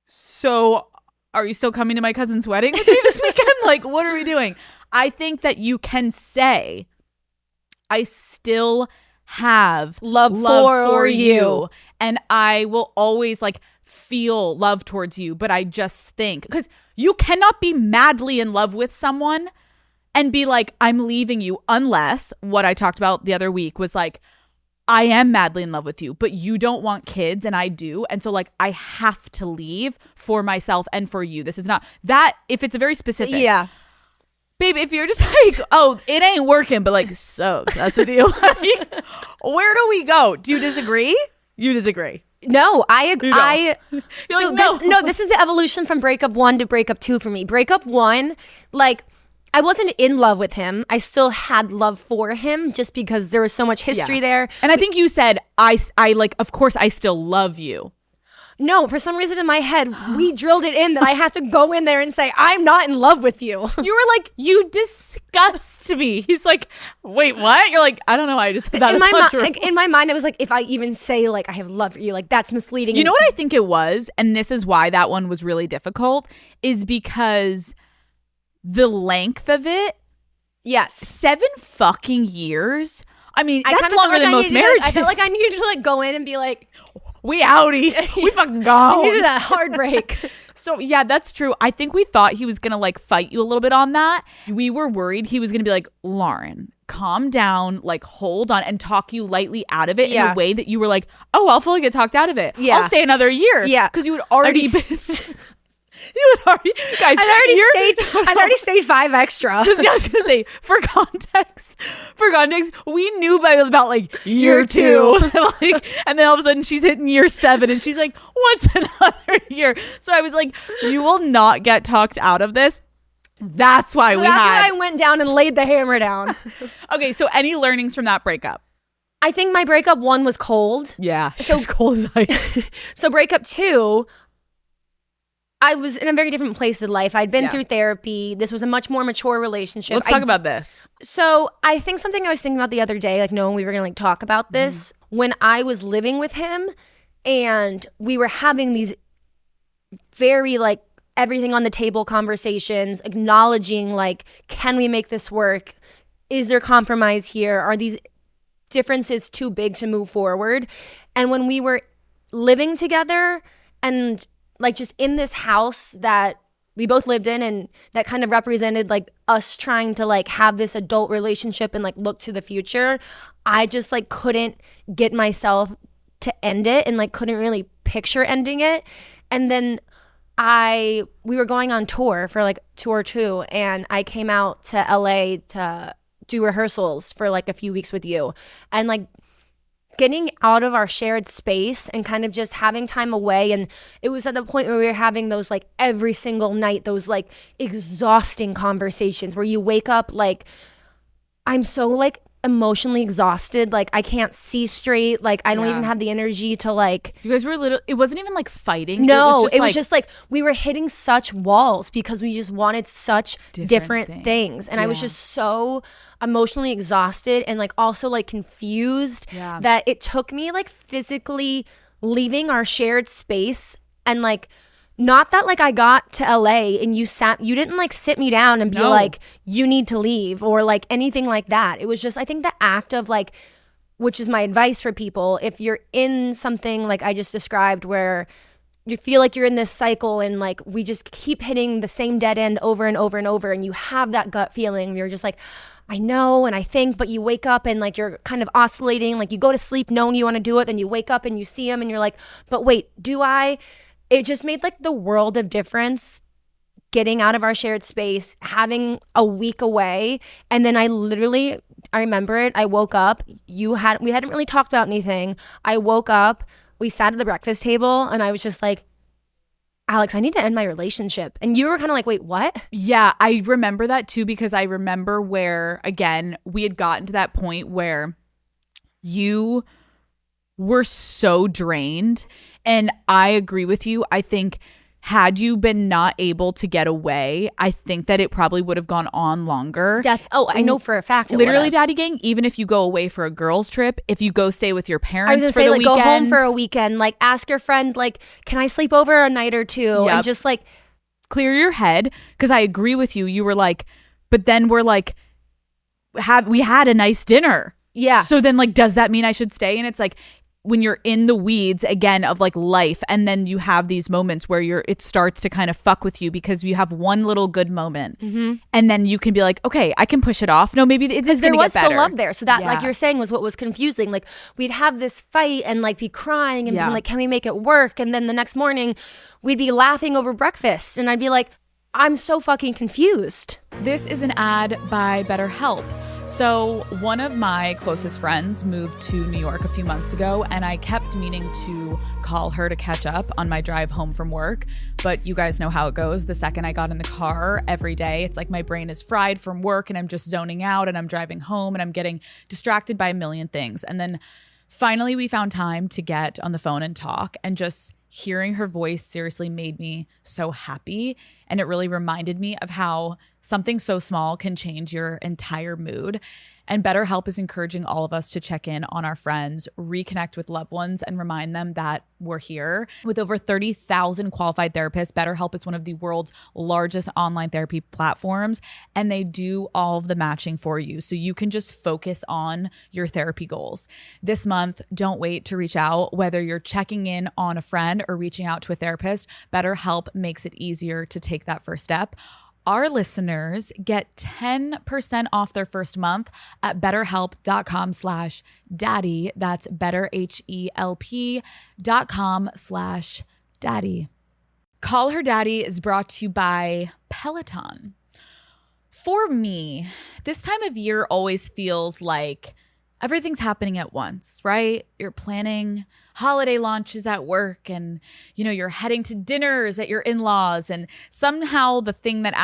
so are you still coming to my cousin's wedding with me this weekend? Like, what are we doing? I think that you can say, I still have love for you. And I will always like feel love towards you. But I just think, because you cannot be madly in love with someone and be like, I'm leaving you, unless what I talked about the other week was like, I am madly in love with you, but you don't want kids and I do. And so like, I have to leave for myself and for you. This is not that, if it's a very specific. Yeah. Babe, if you're just like, oh, it ain't working, but like so obsessed with you, like, where do we go? Do you disagree? You disagree. No, I agree. This is the evolution from breakup 1 to breakup 2 for me. Breakup 1, like, I wasn't in love with him. I still had love for him just because there was so much history there. And I think you said, I like, of course I still love you. No, for some reason in my head, we drilled it in that I have to go in there and say, I'm not in love with you. You were like, you disgust me. He's like, wait, what? You're like, I don't know. I just thought in my mind, it was like, if I even say like, I have love for you, like that's misleading. You know what I think it was? And this is why that one was really difficult, is because the length of it. Yes. 7 fucking years. I mean, that's longer than most marriages. I felt like I needed to like go in and be like, we outie. We fucking gone. I needed a hard break. So yeah, that's true. I think we thought he was going to like fight you a little bit on that. We were worried he was going to be like, Lauren, calm down, like hold on, and talk you lightly out of it in a way that you were like, oh, I'll fully get talked out of it. Yeah. I'll stay another year. Yeah. Because you would already guys, I'd already stayed 5 extra. I was gonna say, for context, we knew by about like year 2. Like, and then all of a sudden she's hitting year 7 and she's like, what's another year? So I was like, you will not get talked out of this. That's why I went down and laid the hammer down. Okay, so any learnings from that breakup? I think my breakup 1 was cold. Yeah, she was cold as ice. So breakup 2, I was in a very different place in life. I'd been through therapy. This was a much more mature relationship. Let's talk about this. So I think something I was thinking about the other day, like knowing we were going to like talk about this, when I was living with him and we were having these very like everything on the table conversations, acknowledging like, can we make this work? Is there compromise here? Are these differences too big to move forward? And when we were living together and like just in this house that we both lived in and that kind of represented like us trying to like have this adult relationship and like look to the future, I just like couldn't get myself to end it and like couldn't really picture ending it. And then we were going on tour for like tour 2 and I came out to LA to do rehearsals for like a few weeks with you, and like getting out of our shared space and kind of just having time away. And it was at the point where we were having those like every single night, those like exhausting conversations where you wake up like, I'm so like emotionally exhausted. Like I can't see straight. Like I don't even have the energy to like. You guys were it wasn't even like fighting. No, it was just like we were hitting such walls because we just wanted such different things. And I was just so emotionally exhausted and like also like confused that it took me like physically leaving our shared space and like, not that like I got to LA and you didn't like sit me down and be like, you need to leave or like anything like that. It was just, I think the act of like, which is my advice for people, if you're in something like I just described where you feel like you're in this cycle and like we just keep hitting the same dead end over and over and over and you have that gut feeling, you're just like, I know and I think, but you wake up and like you're kind of oscillating, like you go to sleep knowing you want to do it, then you wake up and you see him and you're like, but wait, do I? It just made like the world of difference getting out of our shared space, having a week away. And then I remember it. I woke up, we hadn't really talked about anything. I woke up, we sat at the breakfast table and I was just like, Alex, I need to end my relationship. And you were kind of like, wait, what? Yeah, I remember that too, because I remember where, again, we had gotten to that point where you were so drained. And I agree with you. I think had you been not able to get away, I think that it probably would have gone on longer. I know for a fact. Literally, Daddy Gang, even if you go away for a girls' trip, if you go stay with your parents I was gonna for say, the like, weekend. Go home for a weekend. Like, ask your friend, like, can I sleep over a night or two? And just like clear your head. Because I agree with you. You were like, but then we're like, we had a nice dinner. Yeah. So then like, does that mean I should stay? And it's like, when you're in the weeds again of like life, and then you have these moments where it starts to kind of fuck with you because you have one little good moment, and then you can be like, okay, I can push it off. No, maybe it is going to get better. There was still love there, so that like you're saying was what was confusing. Like we'd have this fight and like be crying and being like, can we make it work? And then the next morning we'd be laughing over breakfast, and I'd be like, I'm so fucking confused. This is an ad by BetterHelp. So one of my closest friends moved to New York a few months ago, and I kept meaning to call her to catch up on my drive home from work. But you guys know how it goes. The second I got in the car every day, it's like my brain is fried from work and I'm just zoning out and I'm driving home and I'm getting distracted by a million things. And then finally we found time to get on the phone and talk, and just hearing her voice seriously made me so happy. And it really reminded me of how something so small can change your entire mood. And BetterHelp is encouraging all of us to check in on our friends, reconnect with loved ones, and remind them that we're here. With over 30,000 qualified therapists, BetterHelp is one of the world's largest online therapy platforms, and they do all of the matching for you, so you can just focus on your therapy goals. This month, don't wait to reach out. Whether you're checking in on a friend or reaching out to a therapist, BetterHelp makes it easier to take that first step. Our listeners get 10% off their first month at betterhelp.com/daddy. That's betterhelp.com/daddy. Call Her Daddy is brought to you by Peloton. For me, this time of year always feels like everything's happening at once, right? You're planning holiday launches at work, and you're heading to dinners at your in-laws, and somehow the thing that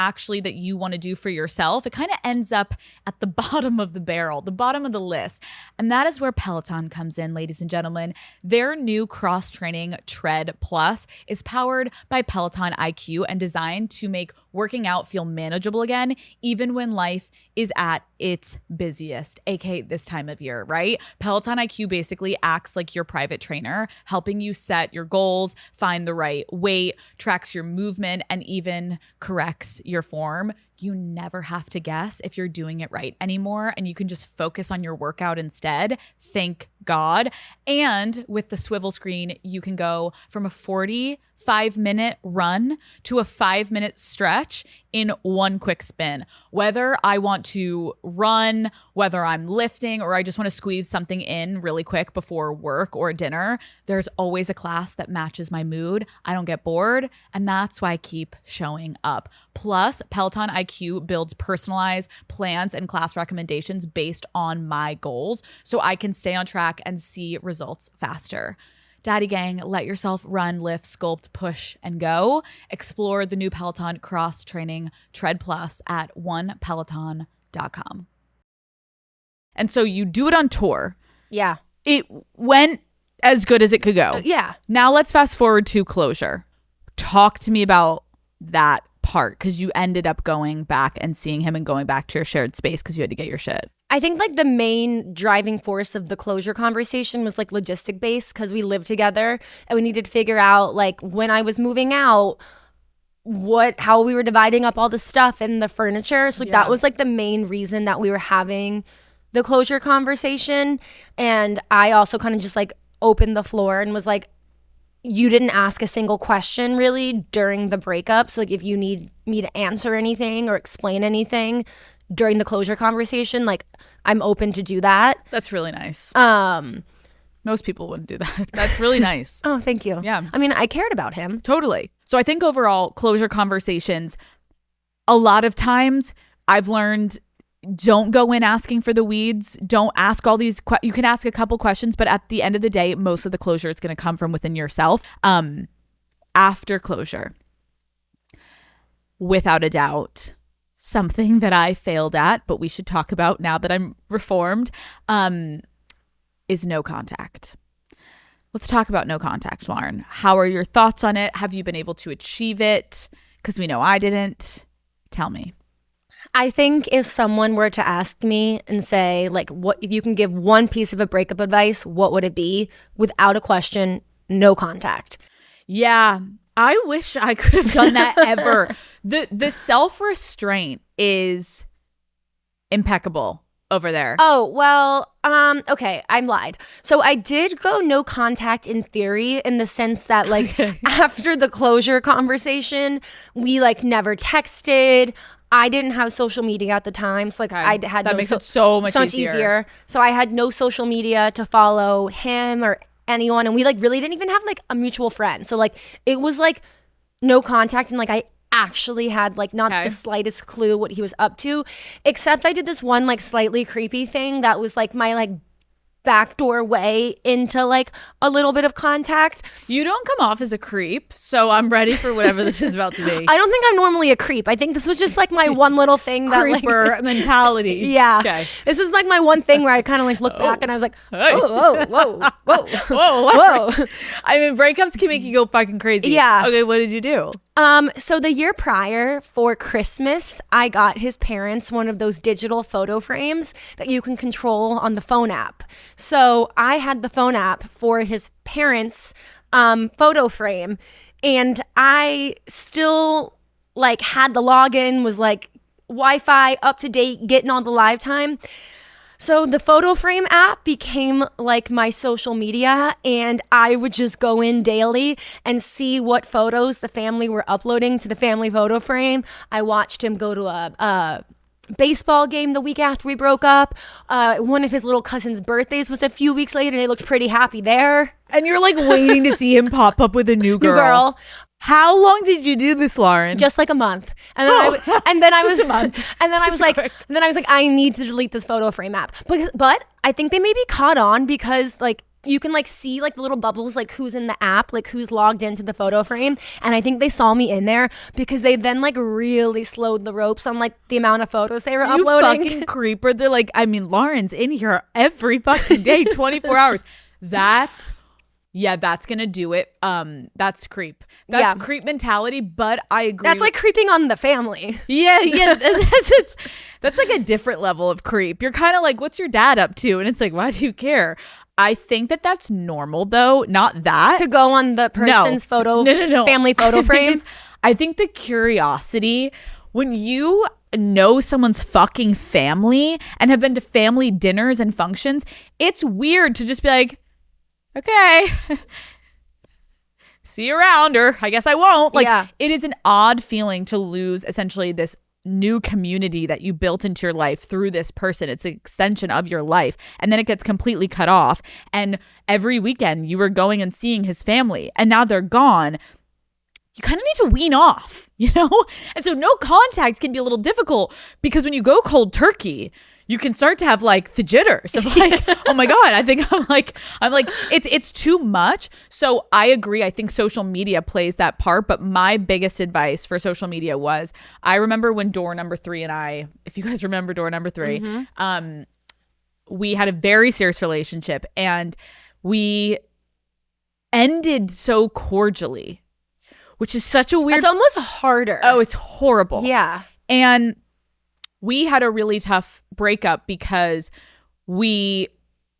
you want to do for yourself, it kind of ends up at the bottom of the barrel, the bottom of the list. And that is where Peloton comes in, ladies and gentlemen. Their new cross-training Tread Plus is powered by Peloton IQ and designed to make working out feel manageable again, even when life is at its busiest, aka this time of year, right? Peloton IQ basically acts like your private trainer, helping you set your goals, find the right weight, tracks your movement, and even corrects your form. You never have to guess if you're doing it right anymore, and you can just focus on your workout instead. Thank God. And with the swivel screen, you can go from a 45-minute run to a 5-minute stretch in one quick spin. Whether I want to run, whether I'm lifting, or I just want to squeeze something in really quick before work or dinner, there's always a class that matches my mood. I don't get bored, and that's why I keep showing up. Plus, Peloton IQ builds personalized plans and class recommendations based on my goals, so I can stay on track and see results faster. Daddy Gang, let yourself run, lift, sculpt, push, and go. Explore the new Peloton cross-training Tread Plus at onepeloton.com. And so you do it on tour. Yeah. It went as good as it could go. Yeah. Now let's fast forward to closure. Talk to me about that part, because you ended up going back and seeing him and going back to your shared space because you had to get your shit. I think like the main driving force of the closure conversation was like logistic based, because we lived together and we needed to figure out like when I was moving out, how we were dividing up all the stuff and the furniture. So like that was like the main reason that we were having the closure conversation. And I also kind of just like opened the floor and was like, you didn't ask a single question really during the breakup. So like if you need me to answer anything or explain anything during the closure conversation, like I'm open to do that. That's really nice. Most people wouldn't do that. That's really nice. Oh, thank you. Yeah. I mean, I cared about him. Totally. So I think overall, closure conversations, a lot of times I've learned, don't go in asking for the weeds. Don't ask all these you can ask a couple questions, but at the end of the day, most of the closure is going to come from within yourself. After closure, without a doubt, something that I failed at, but we should talk about now that I'm reformed, is no contact. Let's talk about no contact, Lauren. How are your thoughts on it? Have you been able to achieve it? Because we know I didn't. Tell me. I think if someone were to ask me and say, like, what if you can give one piece of a breakup advice, what would it be? Without a question, no contact. Yeah, I wish I could have done that ever. The self-restraint is impeccable over there. Oh, well, okay, I lied. So I did go no contact in theory, in the sense that like after the closure conversation, we like never texted. I didn't have social media at the time, so like I had that makes it so much easier. So I had no social media to follow him or anyone, and we like really didn't even have like a mutual friend. So like it was like no contact, and like I actually had like not the slightest clue what he was up to, except I did this one like slightly creepy thing that was like my like backdoor way into like a little bit of contact. You don't come off as a creep, so I'm ready for whatever this is about to be. I don't think I'm normally a creep. I think this was just like my one little thing that creeper like, mentality. Yeah. Okay. This was like my one thing where I kind of like looked back and I was like, whoa, whoa, whoa, whoa. I mean, breakups can make you go fucking crazy. Yeah. Okay, what did you do? So the year prior for Christmas, I got his parents one of those digital photo frames that you can control on the phone app. So I had the phone app for his parents' photo frame, and I still like had the login, was like Wi-Fi up to date, getting all the live time. So the photo frame app became like my social media, and I would just go in daily and see what photos the family were uploading to the family photo frame. I watched him go to a baseball game the week after we broke up. One of his little cousin's birthdays was a few weeks later, and they looked pretty happy there. And you're like waiting to see him pop up with a new girl. How long did you do this, Lauren? Just like a month. And then I was like, I need to delete this photo frame app. But I think they maybe caught on, because like you can like see like the little bubbles, like who's in the app, like who's logged into the photo frame. And I think they saw me in there, because they then like really slowed the ropes on like the amount of photos they were uploading. You fucking creeper. They're like, I mean, Lauren's in here every fucking day, 24 hours. That's gonna do it. That's creep. That's creep mentality, but I agree. That's like creeping on the family. Yeah. That's like a different level of creep. You're kind of like, what's your dad up to? And it's like, why do you care? I think that that's normal, though. Not that. To go on the person's photo, family photo frame. I think the curiosity, when you know someone's fucking family and have been to family dinners and functions, it's weird to just be like, okay, see you around, or I guess I won't. Like, it is an odd feeling to lose essentially this new community that you built into your life through this person. It's an extension of your life, and then it gets completely cut off. And every weekend you were going and seeing his family, and now they're gone. You kind of need to wean off, you know? And so no contact can be a little difficult, because when you go cold turkey, you can start to have like the jitters of like, oh my God, I think I'm like, it's too much. So I agree. I think social media plays that part. But my biggest advice for social media was, I remember when door number 3 and I, if you guys remember door number 3, we had a very serious relationship, and we ended so cordially, which is such a weird. It's almost harder. Oh, it's horrible. Yeah. And we had a really tough breakup because we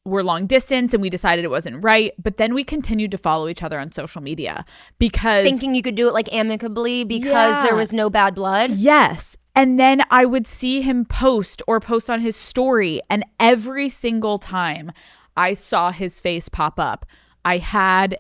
were long distance and we decided it wasn't right. But then we continued to follow each other on social media because Thinking you could do it like amicably because there was no bad blood. Yes. And then I would see him post on his story. And every single time I saw his face pop up, I had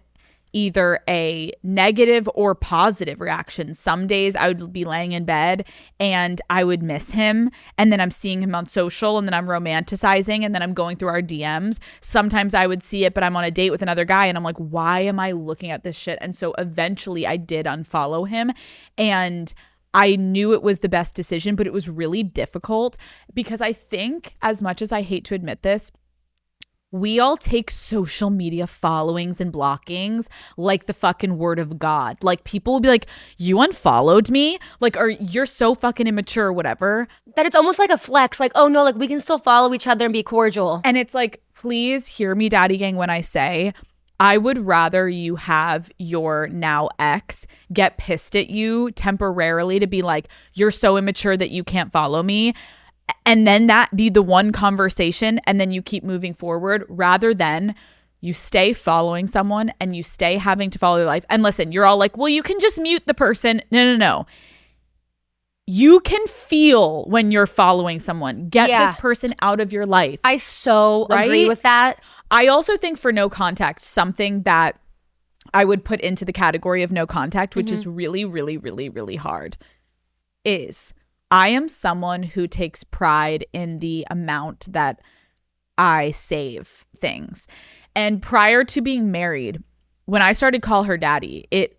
either a negative or positive reaction. Some days I would be laying in bed and I would miss him. And then I'm seeing him on social and then I'm romanticizing and then I'm going through our DMs. Sometimes I would see it, but I'm on a date with another guy and I'm like, why am I looking at this shit? And so eventually I did unfollow him, and I knew it was the best decision, but it was really difficult because I think, as much as I hate to admit this, we all take social media followings and blockings like the fucking word of God. Like, people will be like, you unfollowed me? Like, or you're so fucking immature or whatever. That it's almost like a flex. Like, oh no, like we can still follow each other and be cordial. And it's like, please hear me, Daddy Gang, when I say I would rather you have your now ex get pissed at you temporarily to be like, you're so immature that you can't follow me, and then that be the one conversation and then you keep moving forward, rather than you stay following someone and you stay having to follow their life. And listen, you're all like, well, you can just mute the person. No. You can feel when you're following someone. Get this person out of your life. I so agree with that. I also think for no contact, something that I would put into the category of no contact, which is really, really, really, really hard, is I am someone who takes pride in the amount that I save things. And prior to being married, when I started Call Her Daddy, it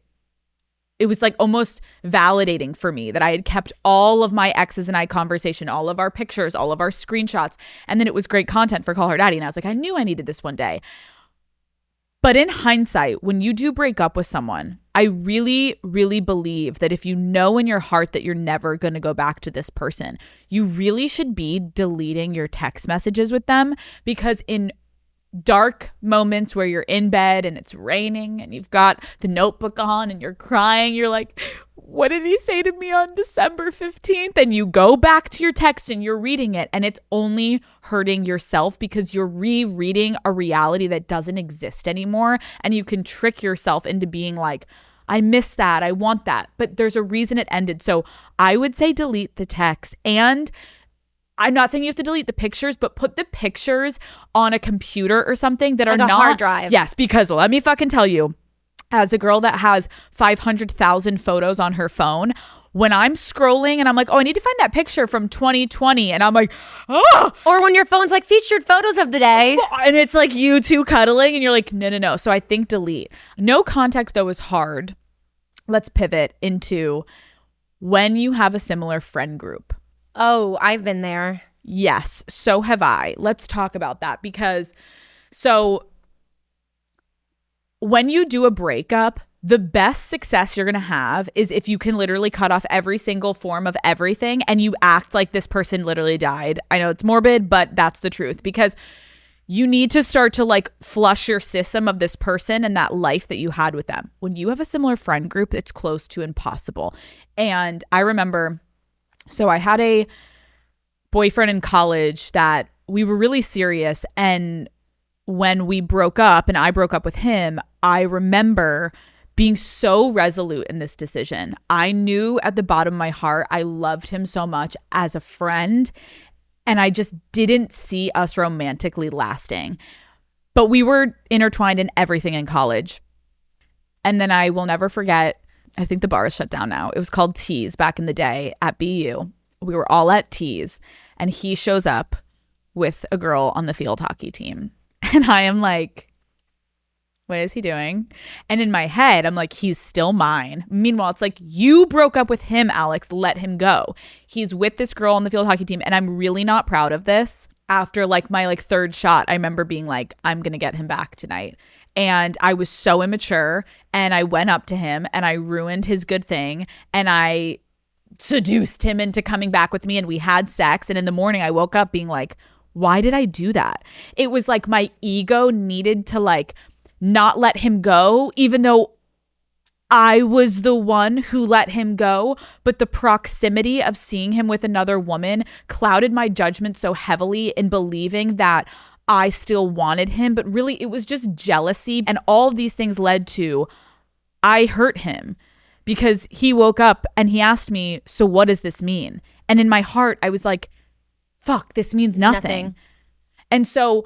was like almost validating for me that I had kept all of my exes and I conversation, all of our pictures, all of our screenshots. And then it was great content for Call Her Daddy. And I was like, I knew I needed this one day. But in hindsight, when you do break up with someone, I really, really believe that if you know in your heart that you're never going to go back to this person, you really should be deleting your text messages with them, because in dark moments where you're in bed and it's raining and you've got the notebook on and you're crying, you're like, what did he say to me on December 15th? And you go back to your text and you're reading it, and it's only hurting yourself because you're rereading a reality that doesn't exist anymore. And you can trick yourself into being like, I miss that, I want that, but there's a reason it ended. So I would say delete the text. And I'm not saying you have to delete the pictures, but put the pictures on a computer or something that like are a not hard drive. Yes, because let me fucking tell you, as a girl that has 500,000 photos on her phone, when I'm scrolling and I'm like, oh, I need to find that picture from 2020, and I'm like, oh. Or when your phone's like featured photos of the day, And it's like you two cuddling and you're like, no. So I think delete. No contact, though, is hard. Let's pivot into when you have a similar friend group. Oh, I've been there. Yes, so have I. Let's talk about that, because so when you do a breakup, the best success you're going to have is if you can literally cut off every single form of everything and you act like this person literally died. I know it's morbid, but that's the truth, because you need to start to like flush your system of this person and that life that you had with them. When you have a similar friend group, it's close to impossible. And I remember, so I had a boyfriend in college that we were really serious, and when we broke up and I broke up with him, I remember being so resolute in this decision. I knew at the bottom of my heart I loved him so much as a friend, and I just didn't see us romantically lasting. But we were intertwined in everything in college. And then I will never forget, I think the bar is shut down now. It was called Tees back in the day at BU. We were all at Tees, and he shows up with a girl on the field hockey team. And I am like, what is he doing? And in my head, I'm like, he's still mine. Meanwhile, it's like, you broke up with him, Alex. Let him go. He's with this girl on the field hockey team. And I'm really not proud of this. After like my like third shot, I remember being like, I'm going to get him back tonight. And I was so immature. And I went up to him and I ruined his good thing. And I seduced him into coming back with me, and we had sex. And in the morning, I woke up being like, why did I do that? It was like my ego needed to like not let him go, even though I was the one who let him go. But the proximity of seeing him with another woman clouded my judgment so heavily in believing that I still wanted him. But really, it was just jealousy. And all of these things led to I hurt him because he woke up and he asked me, so what does this mean? And in my heart, I was like, fuck, this means nothing. And so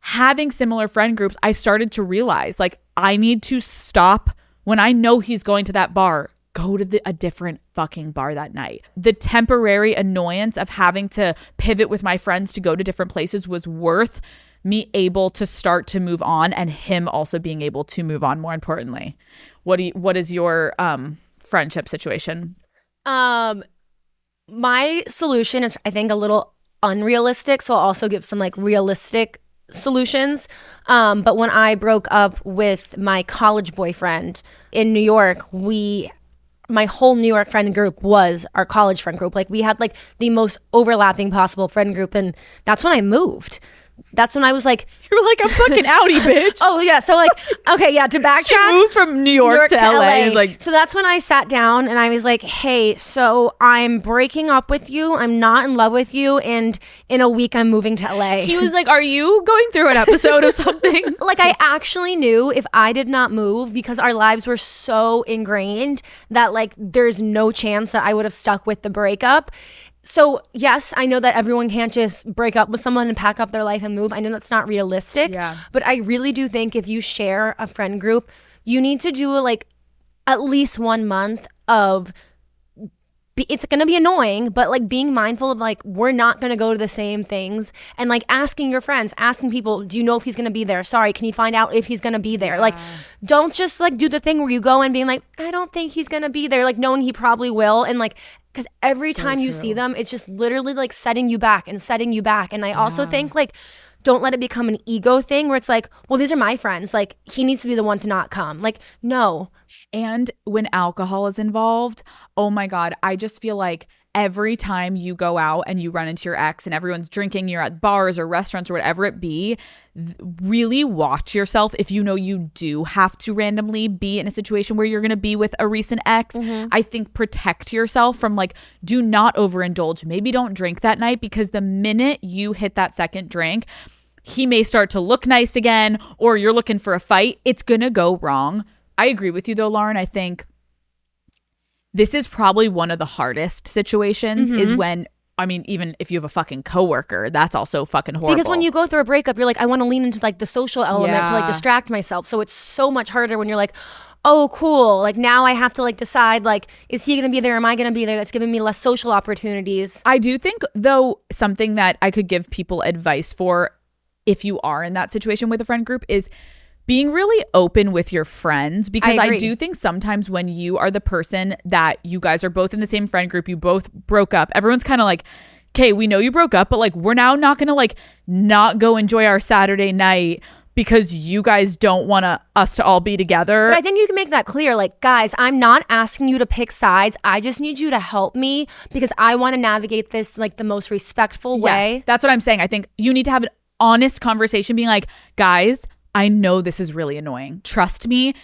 having similar friend groups, I started to realize like I need to stop when I know he's going to that bar, go to a different fucking bar that night. The temporary annoyance of having to pivot with my friends to go to different places was worth me able to start to move on and him also being able to move on, more importantly. What is your friendship situation? My solution is, I think, a little unrealistic, so I'll also give some like realistic solutions. But when I broke up with my college boyfriend in New York, my whole New York friend group was our college friend group. Like we had like the most overlapping possible friend group, and that's when I moved. That's when I was like, you were like, I'm fucking outie, bitch. Oh yeah. So like, okay, yeah, to backtrack. She moves from New York to LA. Like, so that's when I sat down and I was like, hey, so I'm breaking up with you. I'm not in love with you. And in a week I'm moving to LA. He was like, are you going through an episode of something? Like I actually knew if I did not move, because our lives were so ingrained that like there's no chance that I would have stuck with the breakup. So yes, I know that everyone can't just break up with someone and pack up their life and move. I know that's not realistic, but I really do think if you share a friend group, you need to do like at least 1 month of, it's going to be annoying, but like being mindful of like, we're not going to go to the same things, and like asking your friends, asking people, do you know if he's going to be there? Sorry, can you find out if he's going to be there? Like, don't just like do the thing where you go and being like, I don't think he's going to be there, like knowing he probably will. And like, because every time you see them, it's just literally like setting you back. And I also think like, don't let it become an ego thing where it's like, well, these are my friends. Like he needs to be the one to not come. Like, no. And when alcohol is involved, oh my God, I just feel like every time you go out and you run into your ex and everyone's drinking, you're at bars or restaurants or whatever it be, really watch yourself. If you know you do have to randomly be in a situation where you're going to be with a recent ex, I think protect yourself from like, do not overindulge. Maybe don't drink that night, because the minute you hit that second drink, he may start to look nice again, or you're looking for a fight. It's going to go wrong. I agree with you though, Lauren. I think this is probably one of the hardest situations is when, I mean, even if you have a fucking coworker, that's also fucking horrible. Because when you go through a breakup, you're like, I want to lean into like the social element to like distract myself. So it's so much harder when you're like, oh, cool. Like now I have to like decide, like, is he going to be there? Am I going to be there? That's giving me less social opportunities. I do think though, something that I could give people advice for if you are in that situation with a friend group is being really open with your friends, because I do think sometimes when you are the person that you guys are both in the same friend group, you both broke up, everyone's kind of like, okay, we know you broke up, but like we're now not gonna like not go enjoy our Saturday night because you guys don't want us to all be together. But I think you can make that clear. Like, guys, I'm not asking you to pick sides. I just need you to help me because I want to navigate this like the most respectful way. Yes, that's what I'm saying. I think you need to have an honest conversation being like, guys, I know this is really annoying. Trust me,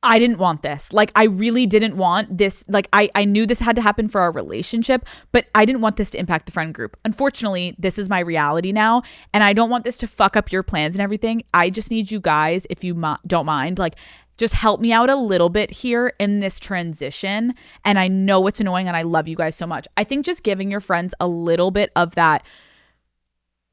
I didn't want this. Like, I really didn't want this. Like, I knew this had to happen for our relationship, but I didn't want this to impact the friend group. Unfortunately, this is my reality now, and I don't want this to fuck up your plans and everything. I just need you guys, if you don't mind, like, just help me out a little bit here in this transition. And I know it's annoying, and I love you guys so much. I think just giving your friends a little bit of that,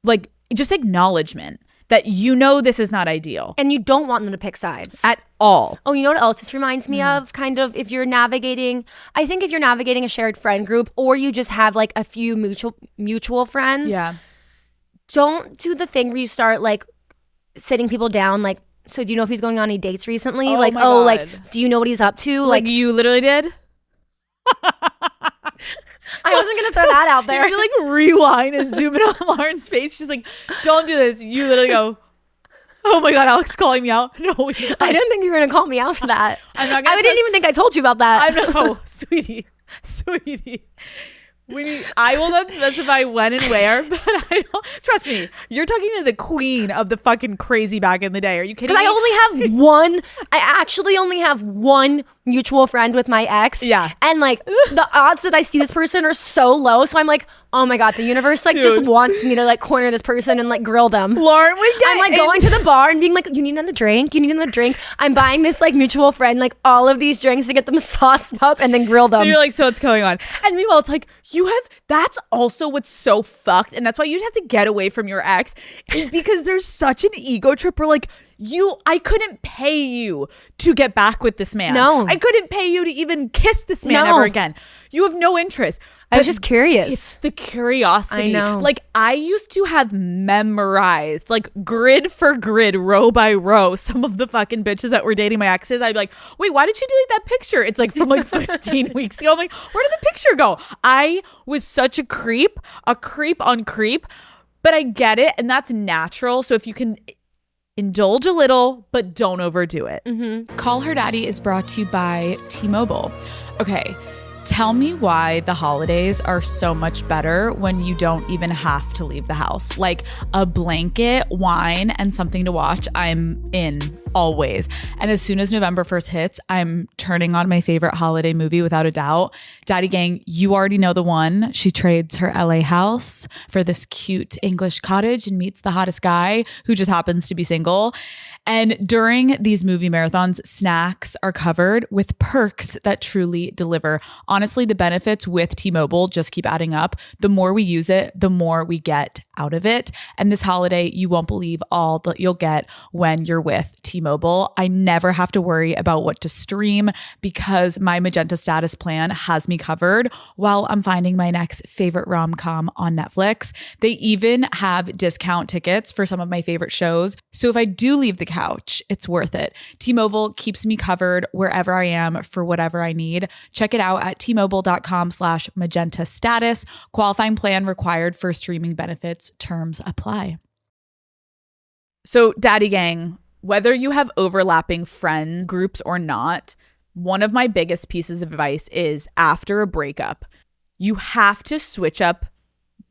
like, just acknowledgement that you know this is not ideal. And you don't want them to pick sides. At all. Oh, you know what else this reminds me of? Kind of if you're navigating, I think if you're navigating a shared friend group, or you just have like a few mutual friends. Yeah. Don't do the thing where you start like sitting people down like, so do you know if he's going on any dates recently? Oh, like, God. Like, do you know what he's up to? Like you literally did? I wasn't going to throw that out there. You like rewind and zoom in on Lauren's face. She's like, don't do this. You literally go, oh my God, Alex calling me out. No, I didn't think you were going to call me out for that. I'm not gonna I didn't even think I told you about that. I know, sweetie. I will not specify when and where, but I don't, trust me, you're talking to the queen of the fucking crazy back in the day. Are you kidding me? I actually only have one mutual friend with my ex. Yeah. And like the odds that I see this person are so low. So I'm like, oh my God, the universe like Dude. just wants me to like corner this person and like grill them. Lauren, I'm like going to the bar and being like, you need another drink? You need another drink? I'm buying this like mutual friend like all of these drinks to get them sauced up and then grill them. And you're like, so what's going on? And meanwhile, it's like, that's also what's so fucked. And that's why you just have to get away from your ex, is because there's such an ego trip where like, I couldn't pay you to get back with this man. No. I couldn't pay you to even kiss this man ever again. You have no interest. I was just curious. It's the curiosity. I know. Like, I used to have memorized, like, grid for grid, row by row, some of the fucking bitches that were dating my exes. I'd be like, wait, why did you delete that picture? It's like from like 15 weeks ago. I'm like, where did the picture go? I was such a creep on creep, but I get it. And that's natural. So if you can indulge a little, but don't overdo it. Mm-hmm. Call Her Daddy is brought to you by T-Mobile. Okay, tell me why the holidays are so much better when you don't even have to leave the house. Like a blanket, wine, and something to watch, I'm in always. And as soon as November 1st hits, I'm turning on my favorite holiday movie without a doubt. Daddy Gang, you already know the one. She trades her LA house for this cute English cottage and meets the hottest guy who just happens to be single. And during these movie marathons, snacks are covered with perks that truly deliver. Honestly, the benefits with T-Mobile just keep adding up. The more we use it, the more we get out of it. And this holiday, you won't believe all that you'll get when you're with T-Mobile. I never have to worry about what to stream because my Magenta Status plan has me covered while I'm finding my next favorite rom-com on Netflix. They even have discount tickets for some of my favorite shows. So if I do leave the couch, it's worth it. T-Mobile keeps me covered wherever I am for whatever I need. Check it out at T-Mobile.com/Magenta Status. Qualifying plan required for streaming benefits. Terms apply. So, Daddy Gang, whether you have overlapping friend groups or not, one of my biggest pieces of advice is after a breakup, you have to switch up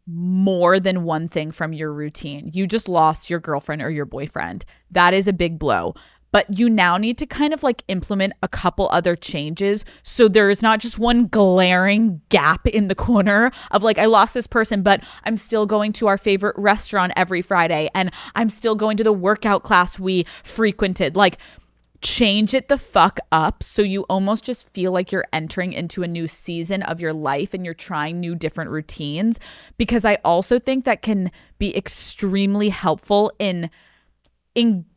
more than one thing from your routine. You just lost your girlfriend or your boyfriend. That is a big blow. But you now need to kind of like implement a couple other changes so there is not just one glaring gap in the corner of like, I lost this person, but I'm still going to our favorite restaurant every Friday and I'm still going to the workout class we frequented. Like, change it the fuck up so you almost just feel like you're entering into a new season of your life and you're trying new different routines, because I also think that can be extremely helpful in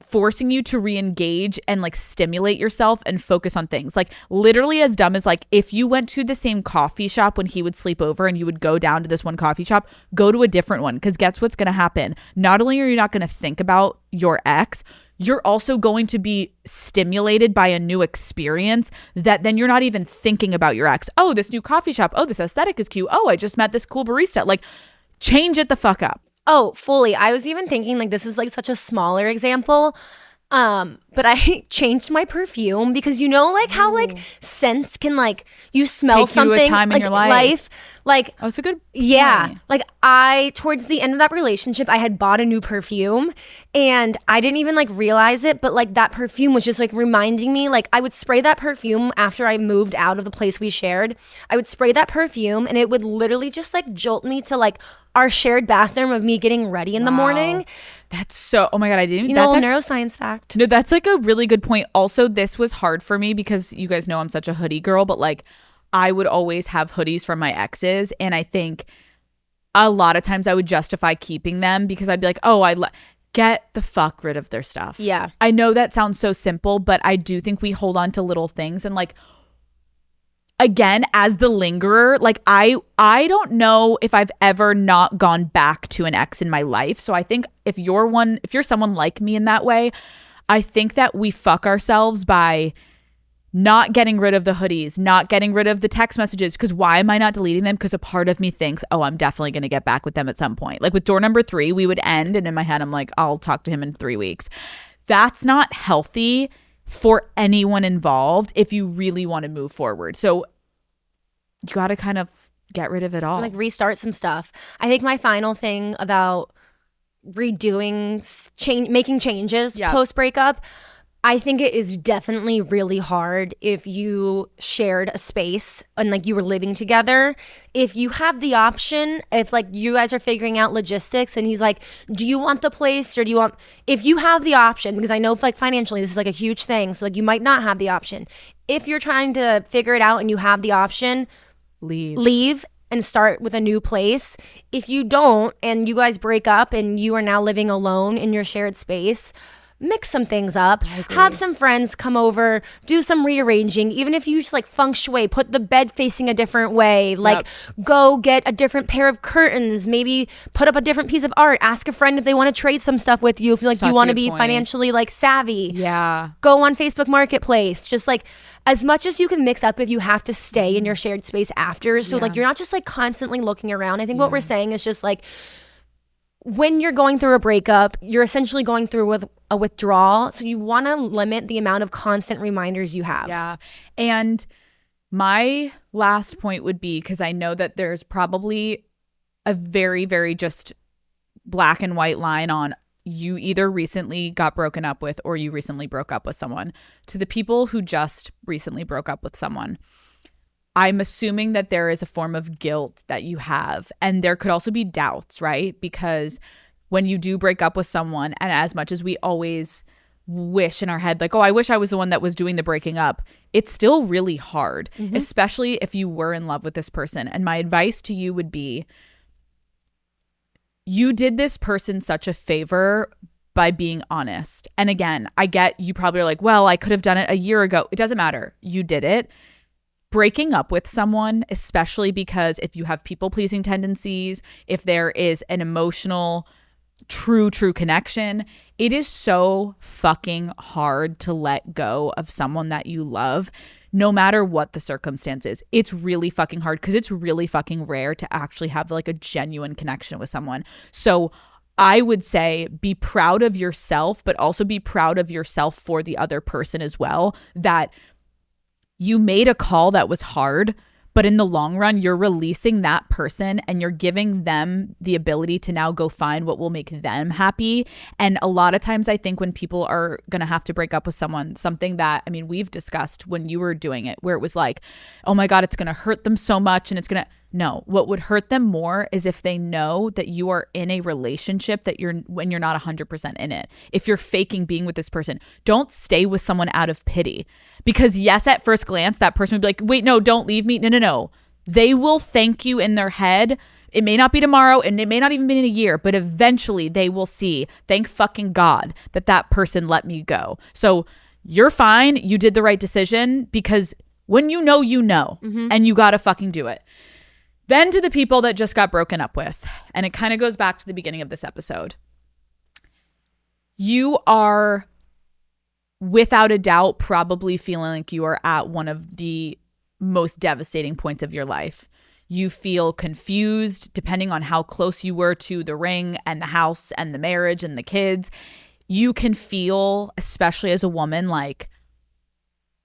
forcing you to re-engage and like stimulate yourself and focus on things. Like literally as dumb as like if you went to the same coffee shop when he would sleep over and you would go down to this one coffee shop, go to a different one, because guess what's going to happen? Not only are you not going to think about your ex, you're also going to be stimulated by a new experience that then you're not even thinking about your ex. Oh, this new coffee shop. Oh, this aesthetic is cute. Oh, I just met this cool barista. Like, change it the fuck up. Oh, fully. I was even thinking like this is like such a smaller example. But I changed my perfume because you know like how like scents can like you smell Take you something a time in like your life. Like Oh, it's a good yeah. point. Like I towards the end of that relationship I had bought a new perfume and I didn't even like realize it, but like that perfume was just like reminding me, like I would spray that perfume after I moved out of the place we shared. I would spray that perfume and it would literally just like jolt me to like our shared bathroom of me getting ready in the morning. That's so, oh my God, I didn't, You know, that's neuroscience fact. no, that's like a really good point. Also, this was hard for me because you guys know I'm such a hoodie girl, but like I would always have hoodies from my exes. And I think a lot of times I would justify keeping them because I'd be like, oh, get the fuck rid of their stuff. Yeah. I know that sounds so simple, but I do think we hold on to little things. And like, again, as the lingerer, like I don't know if I've ever not gone back to an ex in my life. So I think if you're someone like me in that way, I think that we fuck ourselves by not getting rid of the hoodies, not getting rid of the text messages. Because why am I not deleting them? Because a part of me thinks, oh, I'm definitely going to get back with them at some point. Like with door number 3, we would end. And in my head, I'm like, I'll talk to him in 3 weeks. That's not healthy for anyone involved if you really want to move forward. So you got to kind of get rid of it all. Like restart some stuff. I think my final thing about redoing, making changes post breakup, I think it is definitely really hard if you shared a space and like you were living together. If you have the option, if like you guys are figuring out logistics and he's like, do you want the place or do you want, if you have the option, because I know like financially this is like a huge thing. So like you might not have the option. If you're trying to figure it out and you have the option, leave and start with a new place. If you don't and you guys break up and you are now living alone in your shared space, mix some things up, have some friends come over, do some rearranging, even if you just like feng shui, put the bed facing a different way, like go get a different pair of curtains, maybe put up a different piece of art, ask a friend if they want to trade some stuff with you, if you like you want to be financially like savvy. Go on Facebook Marketplace, just like as much as you can mix up if you have to stay in your shared space after, so like you're not just like constantly looking around. I think what we're saying is just like when you're going through a breakup, you're essentially going through with a withdrawal. So you want to limit the amount of constant reminders you have. Yeah. And my last point would be, because I know that there's probably a very, very just black and white line on you either recently got broken up with or you recently broke up with someone. To the people who just recently broke up with someone, I'm assuming that there is a form of guilt that you have. And there could also be doubts, right? Because when you do break up with someone, and as much as we always wish in our head, like, oh, I wish I was the one that was doing the breaking up, it's still really hard, especially if you were in love with this person. And my advice to you would be, you did this person such a favor by being honest. And again, I get you probably are like, well, I could have done it a year ago. It doesn't matter. You did it. Breaking up with someone, especially because if you have people-pleasing tendencies, if there is an emotional, true connection, it is so fucking hard to let go of someone that you love, no matter what the circumstances. It's really fucking hard because it's really fucking rare to actually have like a genuine connection with someone. So I would say be proud of yourself, but also be proud of yourself for the other person as well, that you made a call that was hard, but in the long run, you're releasing that person and you're giving them the ability to now go find what will make them happy. And a lot of times I think when people are going to have to break up with someone, something that, I mean, we've discussed when you were doing it, where it was like, oh my God, it's going to hurt them so much. And it's going to, no, what would hurt them more is if they know that you are in a relationship when you're not 100% in it. If you're faking being with this person, don't stay with someone out of pity. Because yes, at first glance, that person would be like, wait, no, don't leave me. No. They will thank you in their head. It may not be tomorrow and it may not even be in a year, but eventually they will see, thank fucking God that person let me go. So you're fine. You did the right decision, because when you know, and you got to fucking do it. Then to the people that just got broken up with, and it kind of goes back to the beginning of this episode. You are, without a doubt, probably feeling like you are at one of the most devastating points of your life. You feel confused depending on how close you were to the ring and the house and the marriage and the kids. You can feel, especially as a woman, like,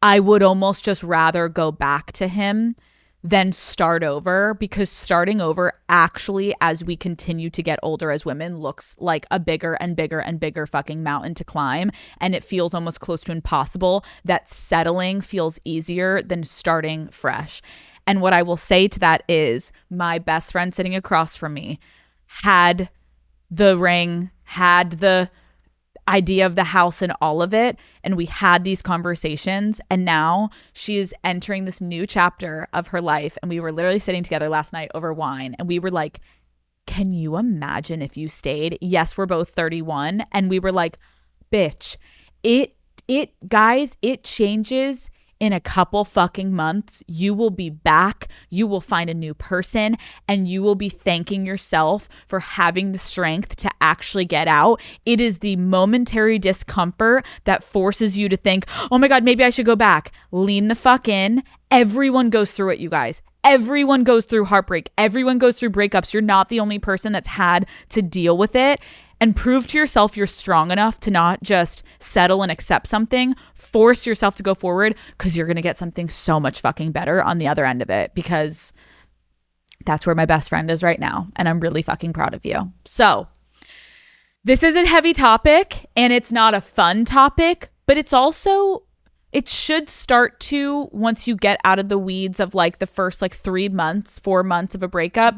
I would almost just rather go back to him than start over, because starting over actually, as we continue to get older as women, looks like a bigger and bigger and bigger fucking mountain to climb. And it feels almost close to impossible. That settling feels easier than starting fresh. And what I will say to that is, my best friend sitting across from me had the ring, had the idea of the house and all of it, and we had these conversations, and now she is entering this new chapter of her life. And we were literally sitting together last night over wine, and we were like, can you imagine if you stayed? Yes, we're both 31, and we were like, bitch, it guys, it changes in a couple fucking months. You will be back, you will find a new person, and you will be thanking yourself for having the strength to actually get out. It is the momentary discomfort that forces you to think, oh my God, maybe I should go back. Lean the fuck in. Everyone goes through it, you guys. Everyone goes through heartbreak. Everyone goes through breakups. You're not the only person that's had to deal with it. And prove to yourself you're strong enough to not just settle and accept something. Force yourself to go forward, because you're going to get something so much fucking better on the other end of it. Because That's where my best friend is right now. And I'm really fucking proud of you. So this is a heavy topic and it's not a fun topic, but it's also, it should start to, once you get out of the weeds of like the first like 4 months of a breakup,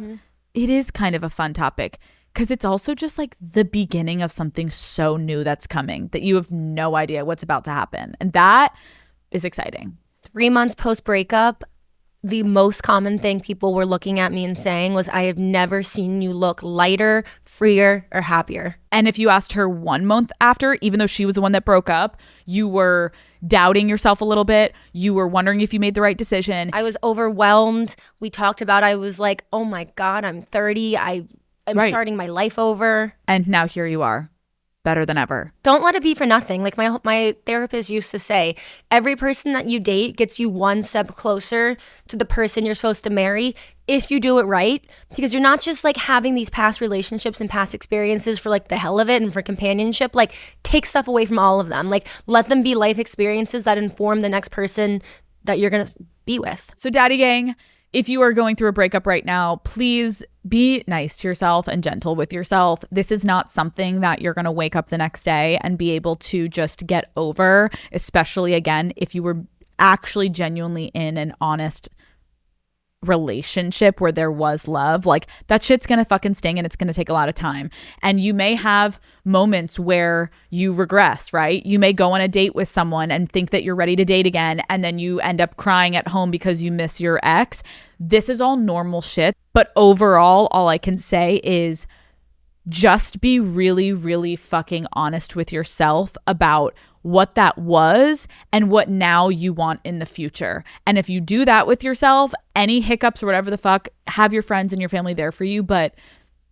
it is kind of a fun topic because it's also just like the beginning of something so new that's coming that you have no idea what's about to happen. And that is exciting. 3 months post breakup, the most common thing people were looking at me and saying was, I have never seen you look lighter, freer, or happier. And if you asked her 1 month after, even though she was the one that broke up, you were doubting yourself a little bit. You were wondering if you made the right decision. I was overwhelmed. We talked about, I was like, oh my God, I'm 30. I'm starting my life over. And now here you are. Better than ever. Don't let it be for nothing. Like my therapist used to say, every person that you date gets you one step closer to the person you're supposed to marry if you do it right. Because you're not just like having these past relationships and past experiences for like the hell of it and for companionship. Like take stuff away from all of them. Like let them be life experiences that inform the next person that you're going to be with. So Daddy Gang, if you are going through a breakup right now, please be nice to yourself and gentle with yourself. This is not something that you're going to wake up the next day and be able to just get over, especially again, if you were actually genuinely in an honest relationship where there was love. Like that shit's gonna fucking sting and it's gonna take a lot of time. And you may have moments where you regress, right? You may go on a date with someone and think that you're ready to date again, and then you end up crying at home because you miss your ex. This is all normal shit. But overall, all I can say is just be really, really fucking honest with yourself about what that was and what now you want in the future. And if you do that with yourself, any hiccups or whatever the fuck, have your friends and your family there for you, but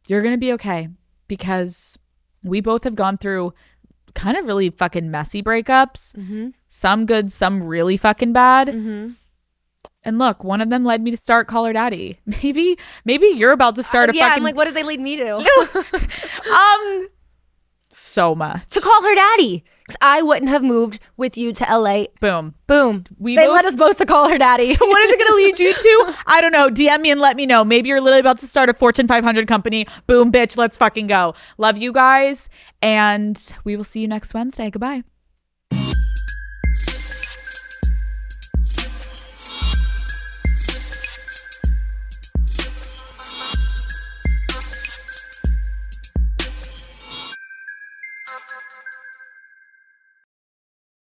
you're going to be okay because we both have gone through kind of really fucking messy breakups. Some good, some really fucking bad. And look, one of them led me to start Call Her Daddy. Maybe you're about to start a fucking... I'm like, what did they lead me to? So much. To call her daddy. Because I wouldn't have moved with you to LA. Boom. They led us both to call her daddy. So what is it going to lead you to? I don't know. DM me and let me know. Maybe you're literally about to start a Fortune 500 company. Boom, bitch. Let's fucking go. Love you guys. And we will see you next Wednesday. Goodbye.